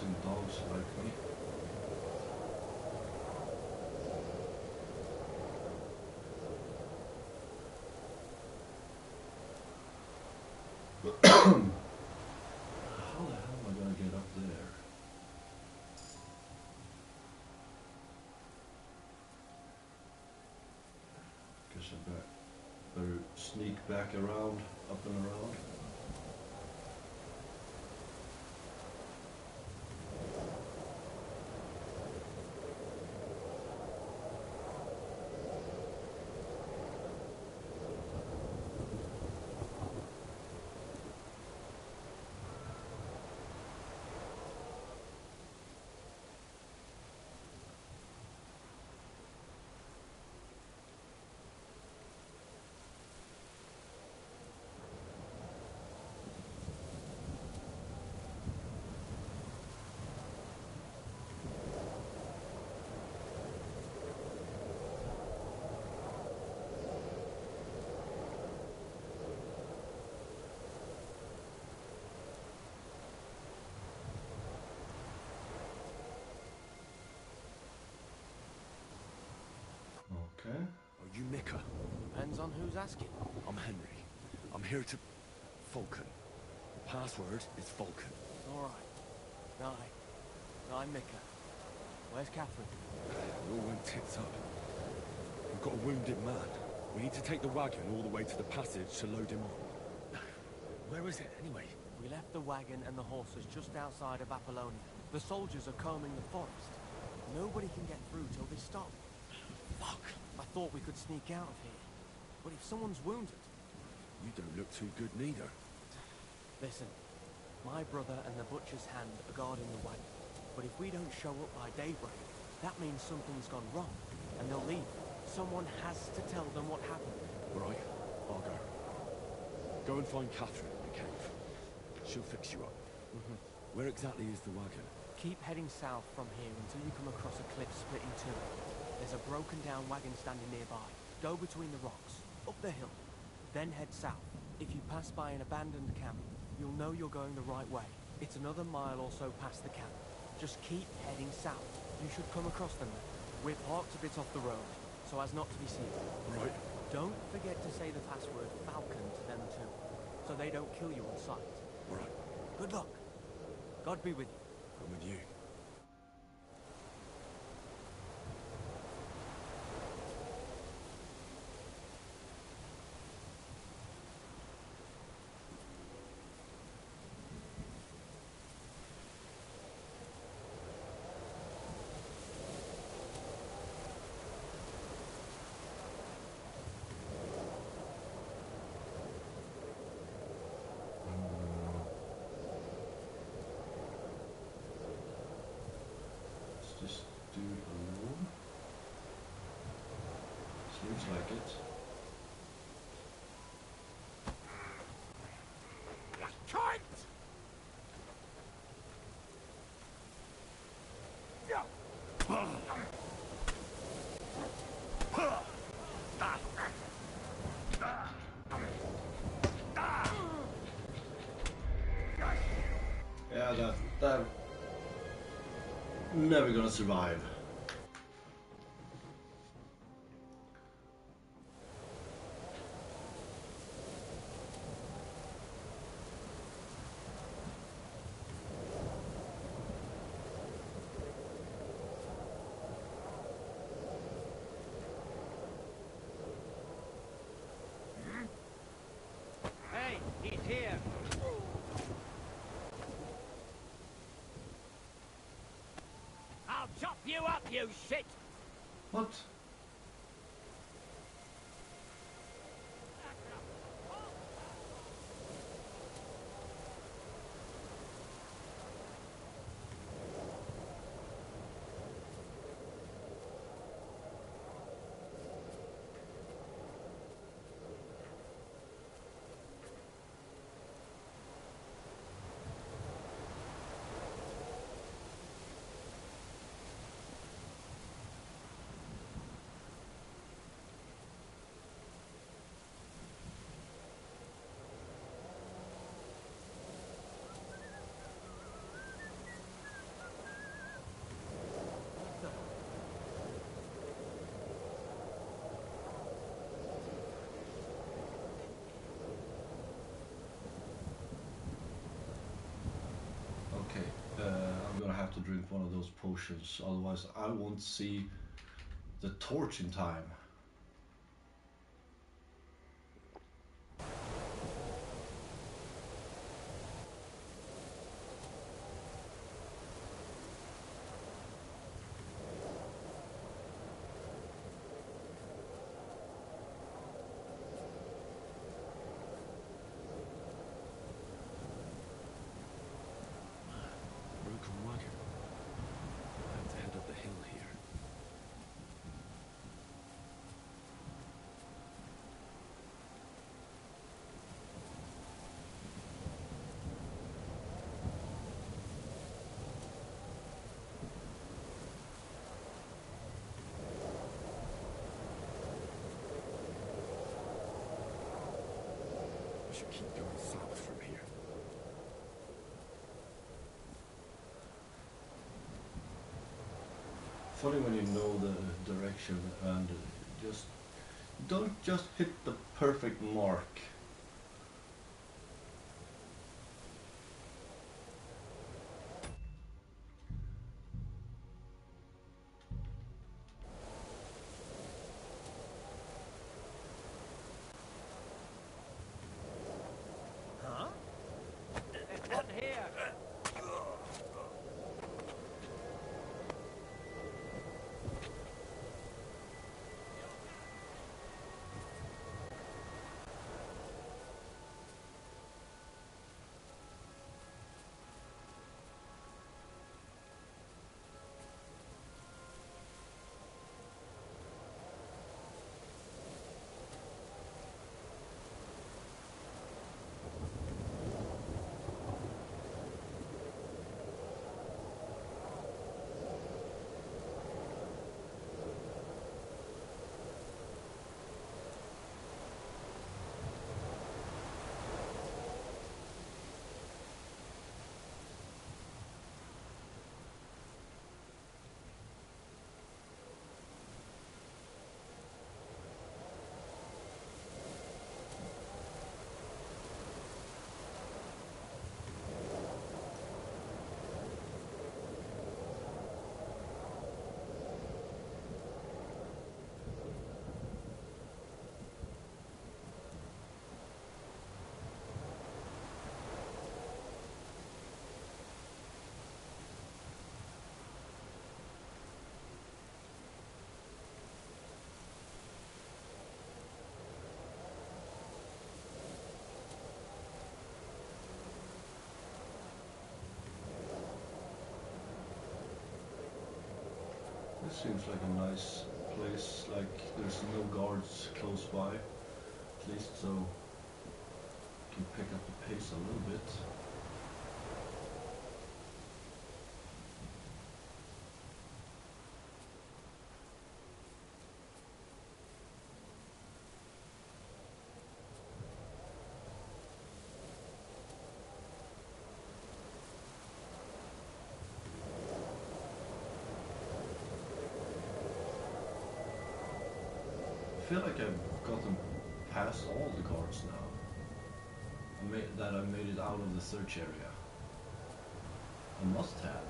guessing dogs like me. How the hell am I gonna get up there? Guess I better sneak back around, up and around. Okay. Are you Mika? Depends on who's asking. I'm Henry. I'm here to... Falcon. The password is Falcon. Alright. I'm Mika. Where's Catherine? It all went tits up. We've got a wounded man. We need to take the wagon all the way to the passage to load him on. Where is it, anyway? We left the wagon and the horses just outside of Apollonia. The soldiers are combing the forest. Nobody can get through till they stop. Fuck. I thought we could sneak out of here. But if someone's wounded... You don't look too good neither. Listen, my brother and the butcher's hand are guarding the wagon. But if we don't show up by daybreak, that means something's gone wrong, and they'll leave. Someone has to tell them what happened. Right, I'll go. Go and find Catherine in the cave. She'll fix you up. Where exactly is the wagon? Keep heading south from here until you come across a cliff split in two. There's a broken down wagon standing nearby. Go between the rocks, up the hill, then head south. If you pass by an abandoned camp, you'll know you're going the right way. It's another mile or so past the camp. Just keep heading south. You should come across them then. We're parked a bit off the road, so as not to be seen. Right. Don't forget to say the password Falcon to them too, so they don't kill you on sight. Right. Good luck. God be with you. I'm with you. Seems like it. Yeah, that never gonna survive. Hey, he's here. I'll chop you up, you shit! What? have to drink one of those potions, otherwise I won't see the torch in time. Broken wagon. I have to head up the hill here. I should keep going south from here. Funny when you know the direction and just don't just hit the perfect mark. Huh? There's one here. This seems like a nice place, like there's no guards close by, at least, so you can pick up the pace a little bit. I feel like I've gotten past all the guards now. I made it out of the search area. I must have.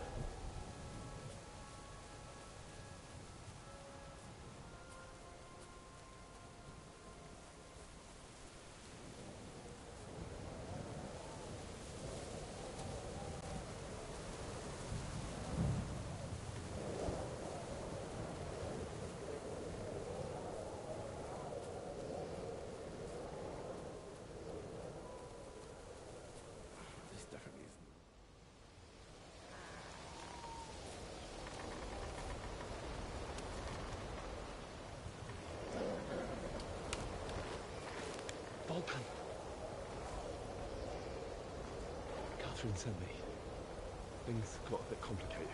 This definitely isn't. Vulcan. Catherine sent me. Things got a bit complicated.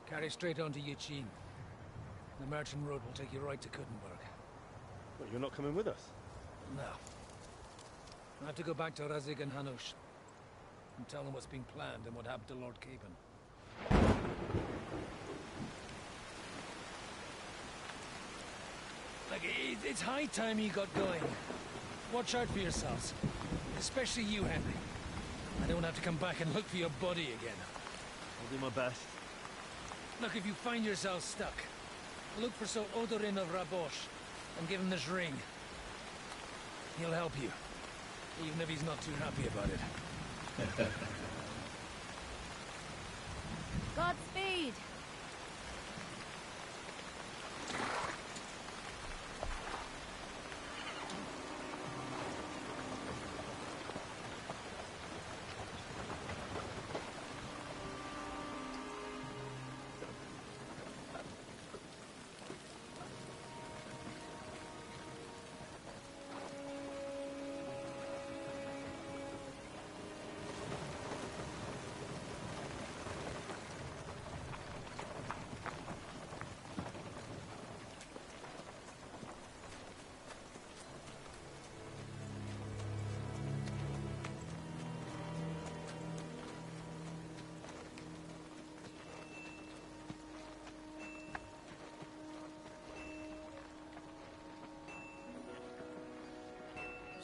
Carry straight on to Yuchin. The merchant road will take you right to Kuttenberg. What, you're not coming with us? No. I have to go back to Razig and Hanush and tell them what's been planned and what happened to Lord Capen. Like, it's high time you got going. Watch out for yourselves. Especially you, Henry. I don't have to come back and look for your body again. I'll do my best. Look, if you find yourself stuck, look for Sir Odorin of Rabosh and give him this ring. He'll help you, even if he's not too happy about it. Godspeed!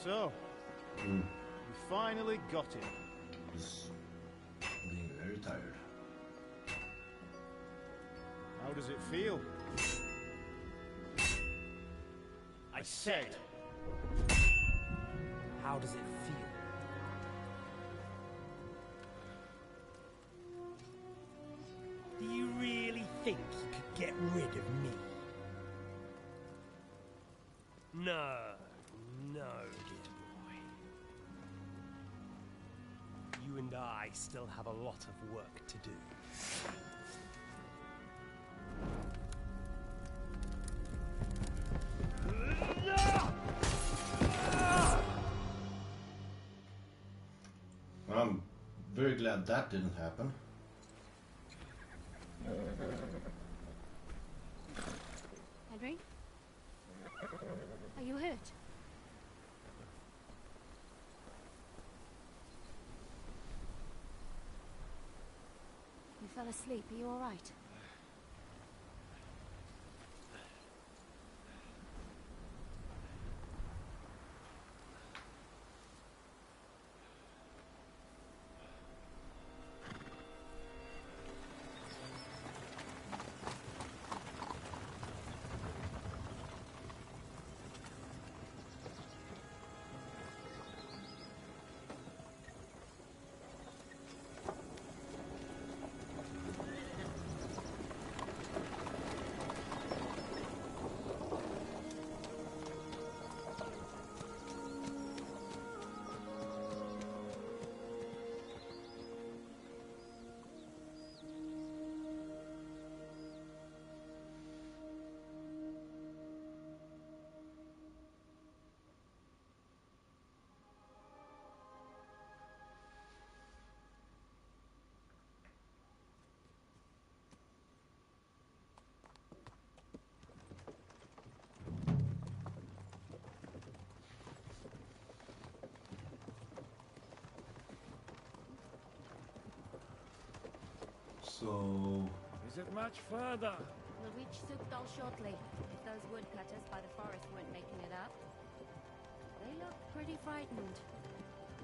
So, we finally got him. He's being very tired. How does it feel? I said, how does it feel? Do you really think you could get rid of me? No, no, dear boy. You and I still have a lot of work to do. I'm very glad that didn't happen. Henry? Are you hurt? You fell asleep. Are you all right? So... Is it much further? We'll reach Sukdal shortly, if those woodcutters by the forest weren't making it up. They look pretty frightened.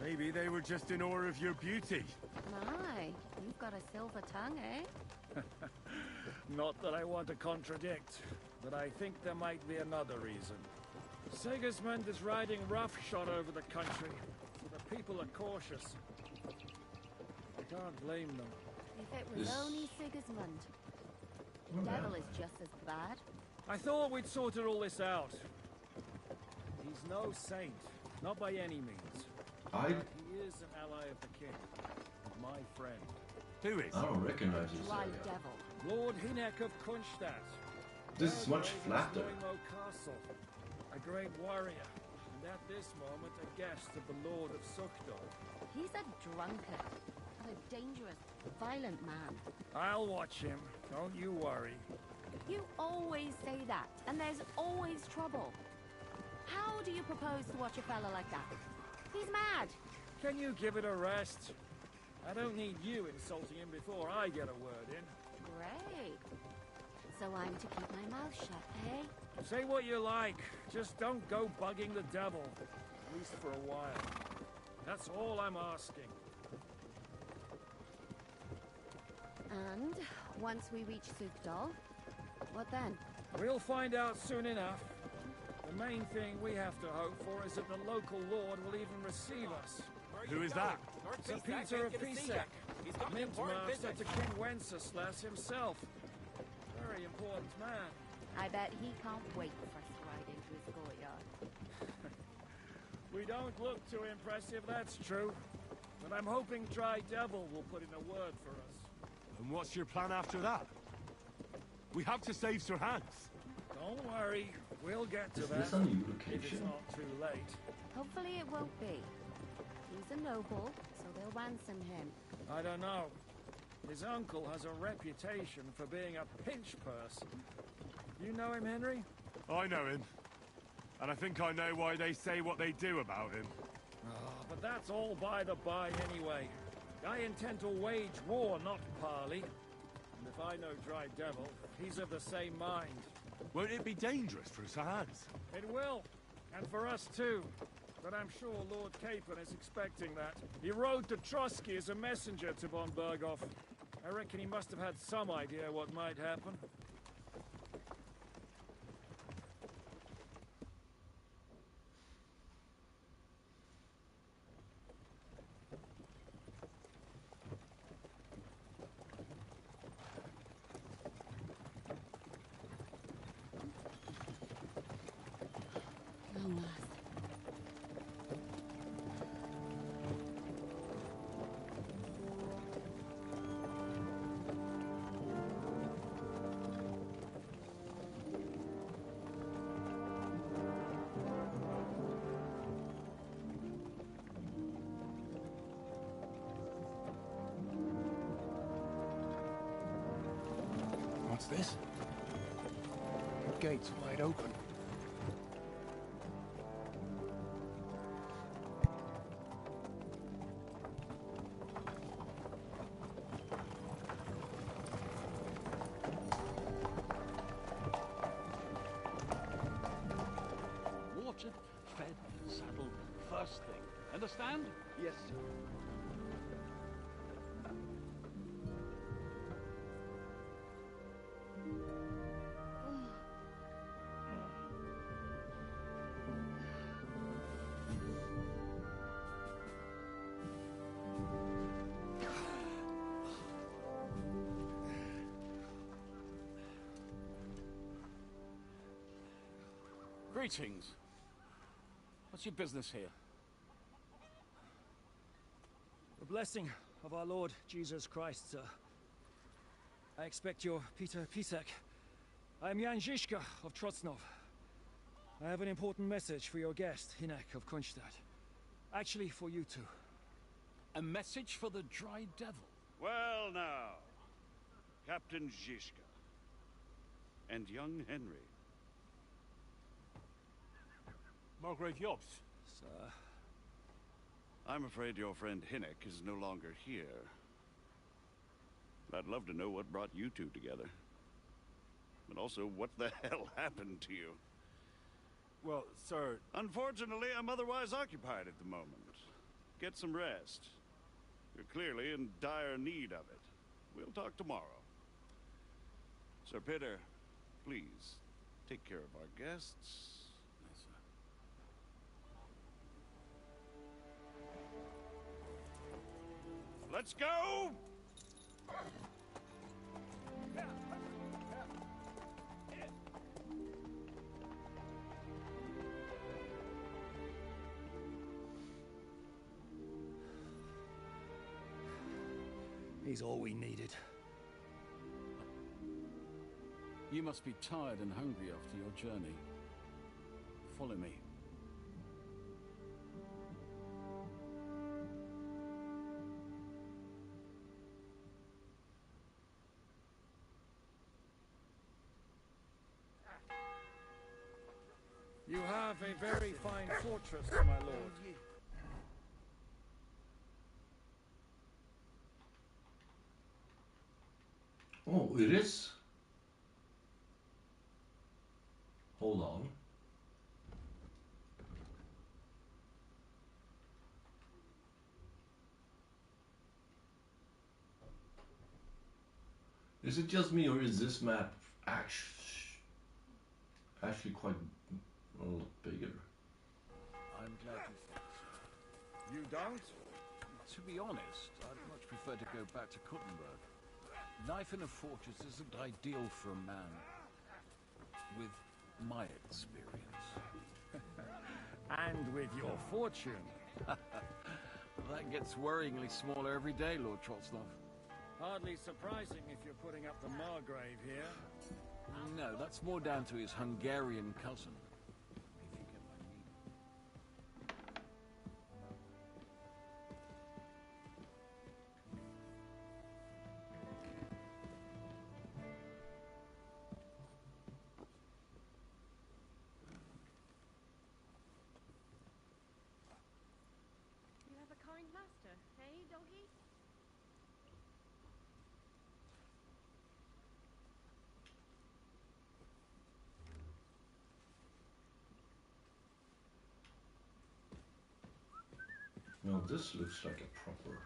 Maybe they were just in awe of your beauty. My, you've got a silver tongue, eh? Not that I want to contradict, but I think there might be another reason. Sigismund is riding roughshod over the country, so the people are cautious. I can't blame them. If it was only Sigismund. The devil is just as bad. I thought we'd sorted all this out. He's no saint, not by any means. But he is an ally of the king, and my friend. Who is? I don't recognize this Dry area. devil. Lord Hinek of Kunstadt. This is much flatter. Castle, a great warrior, and at this moment a guest of the Lord of Sukdal. He's a drunkard. but a dangerous, violent man. I'll watch him. Don't you worry. You always say that, and there's always trouble. How do you propose to watch a fella like that? He's mad. Can you give it a rest? I don't need you insulting him before I get a word in. Great. So I'm to keep my mouth shut, eh? Say what you like. Just don't go bugging the devil. At least for a while. That's all I'm asking. And once we reach Sukdal, what then? We'll find out soon enough. The main thing we have to hope for is that the local lord will even receive us. Who is that? Sir Peter of Pisek, Mint Master to King Wenceslas himself. Very important man. I bet he can't wait for us to ride into his courtyard. We don't look too impressive, that's true. But I'm hoping Dry Devil will put in a word for us. And what's your plan after that? We have to save Sir Hans. Don't worry, we'll get to Is that. this a new If it's location? not too late. Hopefully it won't be. He's a noble, so they'll ransom him. I don't know. His uncle has a reputation for being a pinch person. You know him, Henry? I know him. And I think I know why they say what they do about him. Oh, but that's all by the by anyway. I intend to wage war, not parley. And if I know Dry Devil, he's of the same mind. Won't it be dangerous for Sir Hans? It will. And for us too. But I'm sure Lord Capon is expecting that. He rode to Trotsky as a messenger to von Berghoff. I reckon he must have had some idea what might happen. Long last. What's this? The gate's wide open. Watered, fed, saddled, first thing. Understand? Yes, sir. Greetings. What's your business here? The blessing of our Lord Jesus Christ, sir. I expect you're Peter Pisek. I am Jan Žižka of Trocnov. I have an important message for your guest, Hinek of Kunstadt. Actually, for you two. A message for the Dry Devil? Well now, Captain Žižka. And young Henry. Margrave Jobs. Sir. I'm afraid your friend Hinek is no longer here. I'd love to know what brought you two together. But also, what the hell happened to you? Well, sir... Unfortunately, I'm otherwise occupied at the moment. Get some rest. You're clearly in dire need of it. We'll talk tomorrow. Sir Peter, please, take care of our guests. Let's go! He's all we needed. You must be tired and hungry after your journey. Follow me. You have a very fine fortress, my lord. Oh, it is? Hold on. Is it just me, or is this map actually quite a lot bigger? I'm glad you think so. You don't? To be honest, I'd much prefer to go back to Kuttenberg. Life in a fortress isn't ideal for a man with my experience. And with your fortune. That gets worryingly smaller every day, Lord Trotsnov. Hardly surprising if you're putting up the Margrave here. No, that's more down to his Hungarian cousin. If you get my meaning. You have a kind master, hey, doggy? No, this looks like a proper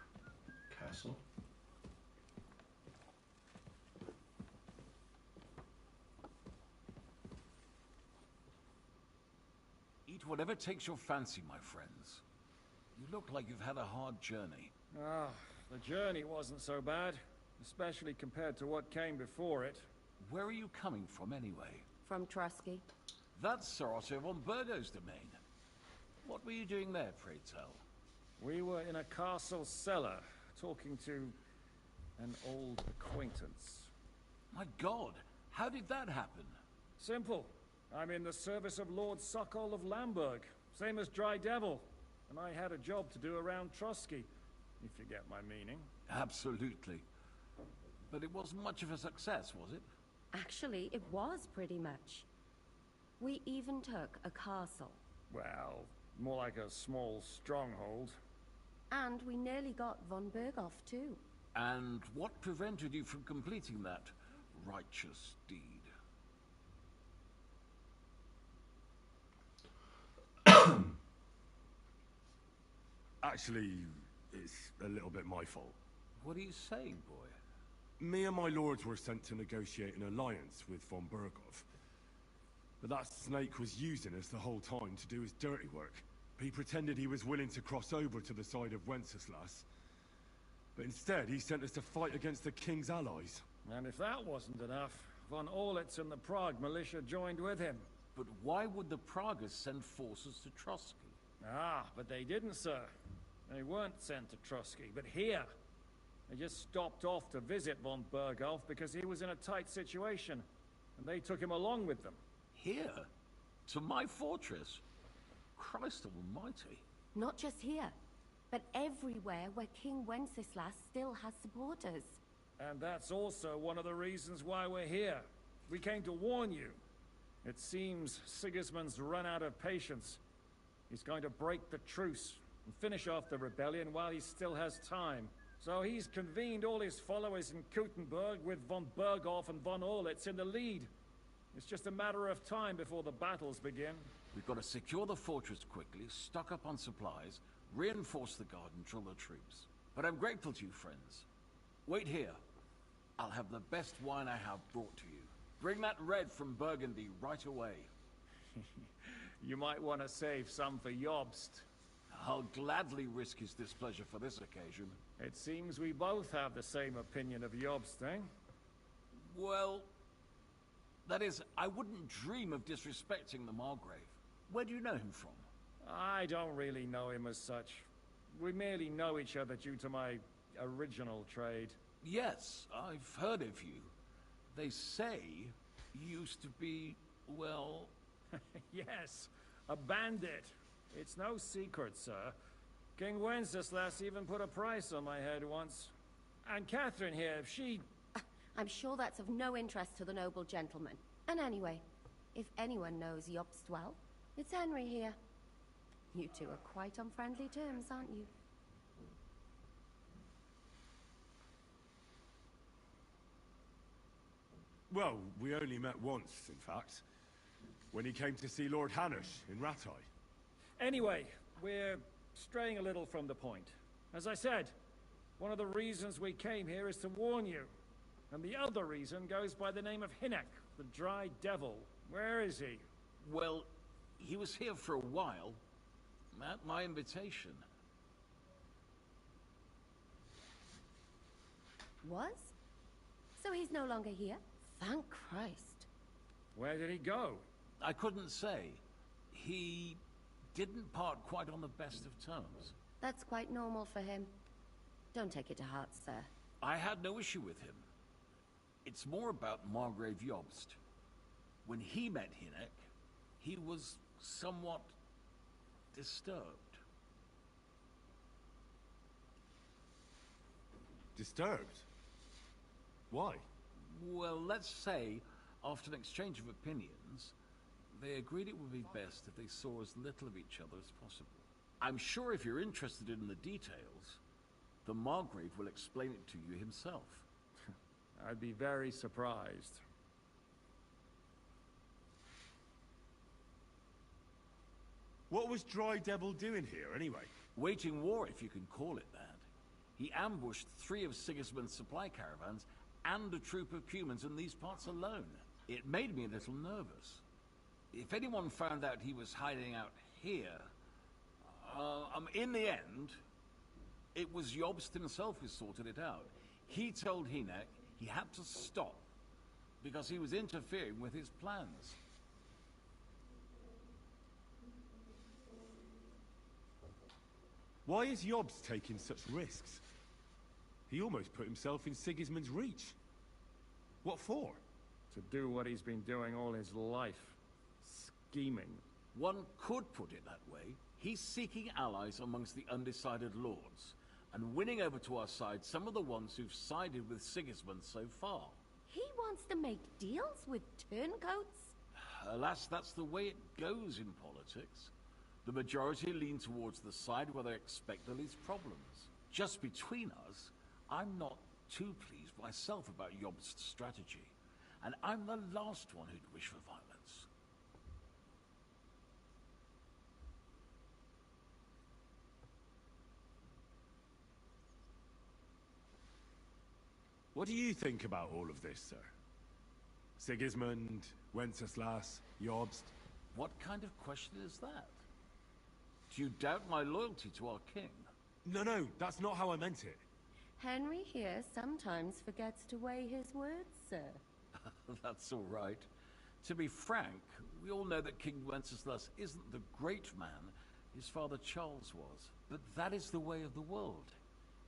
castle. Eat whatever takes your fancy, my friends. You look like you've had a hard journey. Ah, the journey wasn't so bad, especially compared to what came before it. Where are you coming from, anyway? From Trusky. That's Sir Otto von Burgo's domain. What were you doing there, pray tell? We were in a castle cellar, talking to an old acquaintance. My God, how did that happen? Simple. I'm in the service of Lord Sokol of Lamberg, same as Dry Devil, and I had a job to do around Trusky, if you get my meaning. Absolutely. But it wasn't much of a success, was it? Actually, it was pretty much. We even took a castle. Well, more like a small stronghold. And we nearly got von Berghoff, too. And what prevented you from completing that righteous deed? Actually, it's a little bit my fault. What are you saying, boy? Me and my lords were sent to negotiate an alliance with von Berghoff. But that snake was using us the whole time to do his dirty work. He pretended he was willing to cross over to the side of Wenceslas. But instead, he sent us to fight against the king's allies. And if that wasn't enough, von Orlitz and the Prague militia joined with him. But why would the Praguers send forces to Trusky? Ah, but they didn't, sir. They weren't sent to Trusky, but here. They just stopped off to visit von Berghoff because he was in a tight situation, and they took him along with them. Here? To my fortress? Christ almighty. Not just here, but everywhere where King Wenceslas still has supporters. And that's also one of the reasons why we're here. We came to warn you. It seems Sigismund's run out of patience. He's going to break the truce and finish off the rebellion while he still has time. So he's convened all his followers in Kuttenberg with von Berghoff and von Orlitz in the lead. It's just a matter of time before the battles begin. We've got to secure the fortress quickly, stock up on supplies, reinforce the guard and drill the troops. But I'm grateful to you, friends. Wait here. I'll have the best wine I have brought to you. Bring that red from Burgundy right away. You might want to save some for Jobst. I'll gladly risk his displeasure for this occasion. It seems we both have the same opinion of Jobst, eh? Well, that is, I wouldn't dream of disrespecting the Margrave. Where do you know him from? I don't really know him as such. We merely know each other due to my original trade. Yes, I've heard of you. They say you used to be, well... Yes, a bandit. It's no secret, sir. King Wenceslas even put a price on my head once. And Catherine here, she... I'm sure that's of no interest to the noble gentleman. And anyway, if anyone knows Jobst well, It's Henry here. You two are quite on friendly terms, aren't you? Well, we only met once, in fact. When he came to see Lord Hanush in Rattay. Anyway, we're straying a little from the point. As I said, one of the reasons we came here is to warn you. And the other reason goes by the name of Hinek, the Dry Devil. Where is he? Well, he was here for a while, at my invitation. Was? So he's no longer here? Thank Christ. Where did he go? I couldn't say. He didn't part quite on the best of terms. That's quite normal for him. Don't take it to heart, sir. I had no issue with him. It's more about Margrave Jobst. When he met Hinek, he was somewhat disturbed. Disturbed? Why? Well, let's say, after an exchange of opinions, they agreed it would be best if they saw as little of each other as possible. I'm sure if you're interested in the details, the Margrave will explain it to you himself. I'd be very surprised. What was Dry Devil doing here, anyway? Waging war, if you can call it that. He ambushed 3 of Sigismund's supply caravans and a troop of humans in these parts alone. It made me a little nervous. If anyone found out he was hiding out here... in the end, it was Jobst himself who sorted it out. He told Hinek he had to stop because he was interfering with his plans. Why is Jobst taking such risks? He almost put himself in Sigismund's reach. What for? To do what he's been doing all his life. Scheming. One could put it that way. He's seeking allies amongst the undecided lords, and winning over to our side some of the ones who've sided with Sigismund so far. He wants to make deals with turncoats? Alas, that's the way it goes in politics. The majority lean towards the side where they expect the least problems. Just between us, I'm not too pleased myself about Jobst's strategy, and I'm the last one who'd wish for violence. What do you think about all of this, sir? Sigismund, Wenceslas, Jobst? What kind of question is that? Do you doubt my loyalty to our king? No, that's not how I meant it. Henry here sometimes forgets to weigh his words, sir. That's all right. To be frank, we all know that King Wenceslas isn't the great man his father Charles was. But that is the way of the world.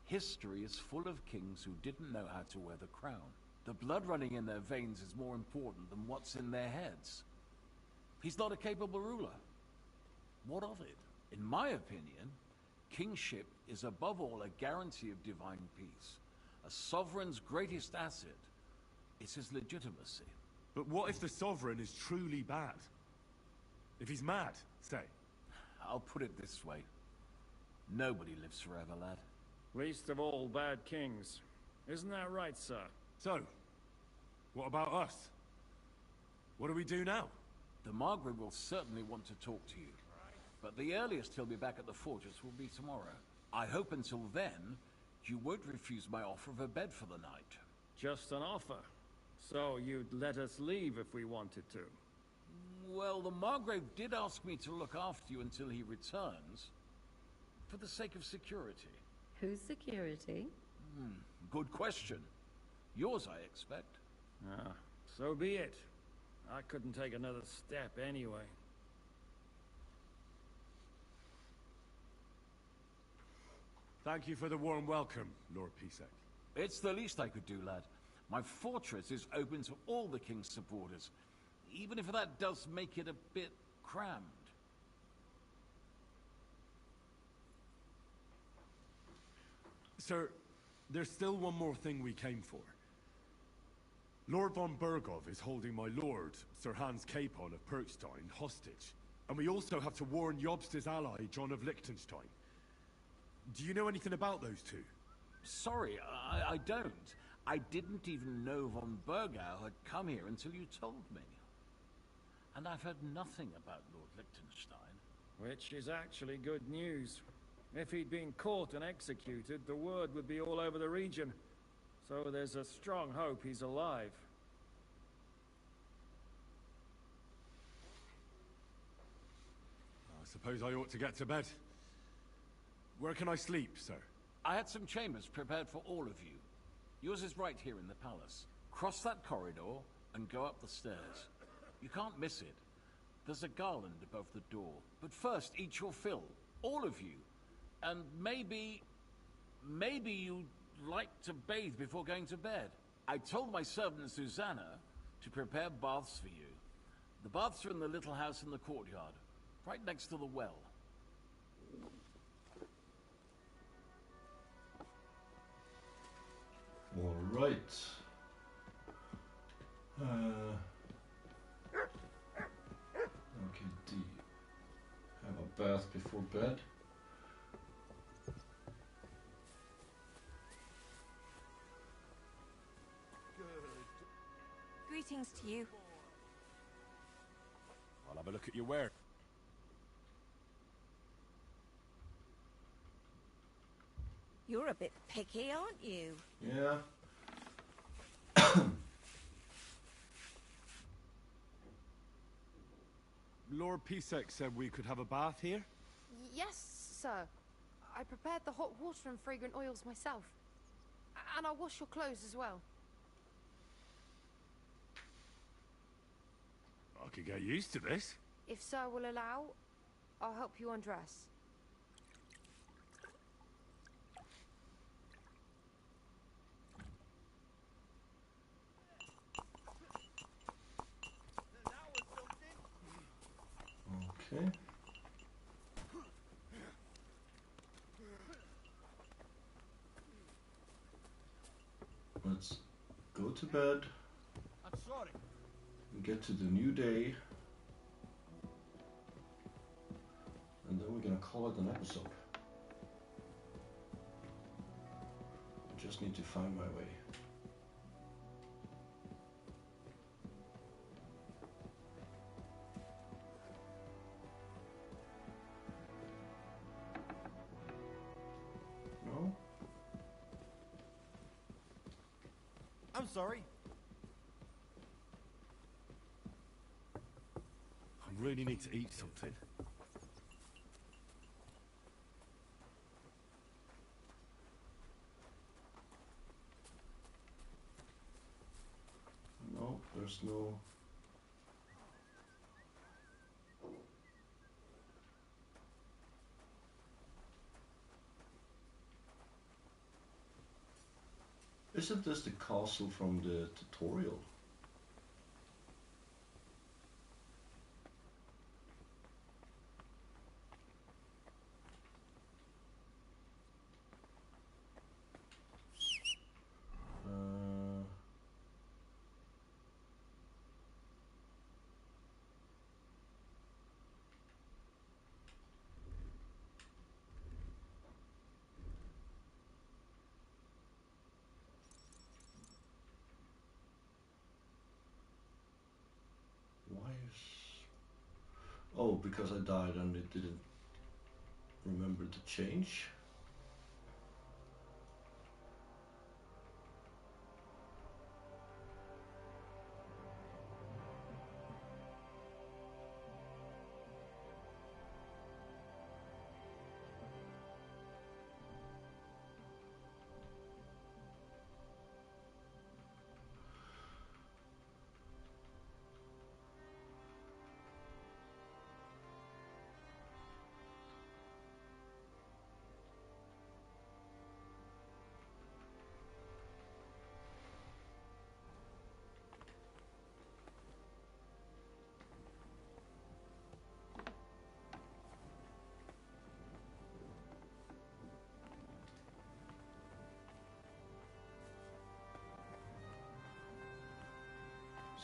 History is full of kings who didn't know how to wear the crown. The blood running in their veins is more important than what's in their heads. He's not a capable ruler. What of it? In my opinion, kingship is above all a guarantee of divine peace. A sovereign's greatest asset is his legitimacy. But what if the sovereign is truly bad? If he's mad, say? I'll put it this way. Nobody lives forever, lad. Least of all bad kings. Isn't that right, sir? So, what about us? What do we do now? The Margrave will certainly want to talk to you. But the earliest he'll be back at the fortress will be tomorrow. I hope until then, you won't refuse my offer of a bed for the night. Just an offer. So you'd let us leave if we wanted to? Well, the Margrave did ask me to look after you until he returns. For the sake of security. Whose security? Good question. Yours, I expect. Ah, so be it. I couldn't take another step anyway. Thank you for the warm welcome, Lord Pisek. It's the least I could do, lad. My fortress is open to all the king's supporters, even if that does make it a bit crammed. Sir, there's still one more thing we came for. Lord von Bergov is holding my lord, Sir Hans Capon of Perkstein, hostage. And we also have to warn Jobster's ally, John of Liechtenstein. Do you know anything about those two? Sorry, I don't. I didn't even know von Bergau had come here until you told me. And I've heard nothing about Lord Liechtenstein. Which is actually good news. If he'd been caught and executed, the word would be all over the region. So there's a strong hope he's alive. I suppose I ought to get to bed. Where can I sleep, sir? I had some chambers prepared for all of you. Yours is right here in the palace. Cross that corridor and go up the stairs. You can't miss it. There's a garland above the door. But first, eat your fill. All of you. And maybe you'd like to bathe before going to bed. I told my servant Susanna to prepare baths for you. The baths are in the little house in the courtyard, right next to the well. All right. Okay, D. Have a bath before bed. Greetings to you. I'll have a look at your wear. You're a bit picky, aren't you? Yeah. Lord Pisek said we could have a bath here? Yes, sir. I prepared the hot water and fragrant oils myself. And I'll wash your clothes as well. I could get used to this. If sir will allow, I'll help you undress. Okay. Let's go to bed. I'm sorry. And get to the new day. And then we're gonna call it an episode. I just need to find my way. No? I'm sorry. I really need to eat something. No, there's no... Isn't this the castle from the tutorial? Why is... Oh, because I died and it didn't remember to change?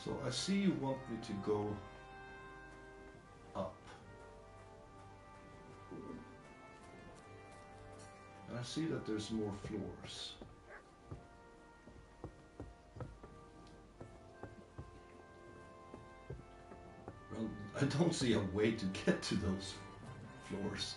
So I see you want me to go up. see that there's more floors. Well, I don't see a way to get to those floors.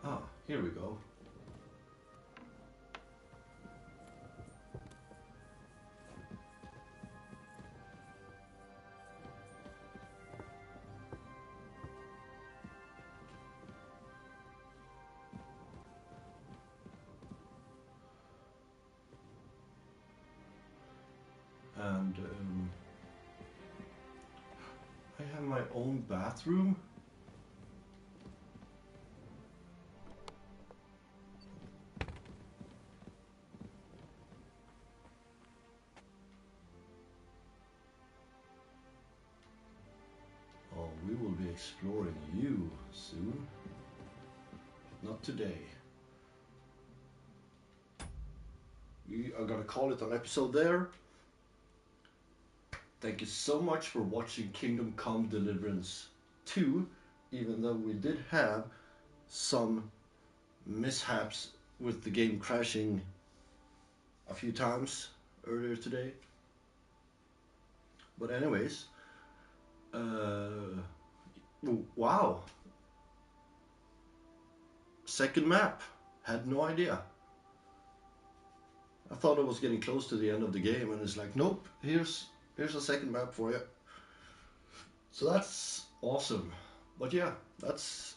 Ah, here we go. And I have my own bathroom. Oh, we will be exploring you soon. Not today. We are gonna call it an episode there. Thank you so much for watching Kingdom Come Deliverance 2, even though we did have some mishaps with the game crashing a few times earlier today. But anyways, wow. Second map. Had no idea. I thought I was getting close to the end of the game, and it's like, nope, here's a second map for you. So that's awesome. But yeah, that's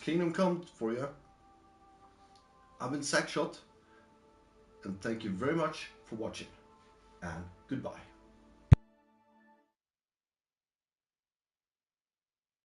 Kingdom Come for you. I've been Sackshot, and thank you very much for watching, and goodbye.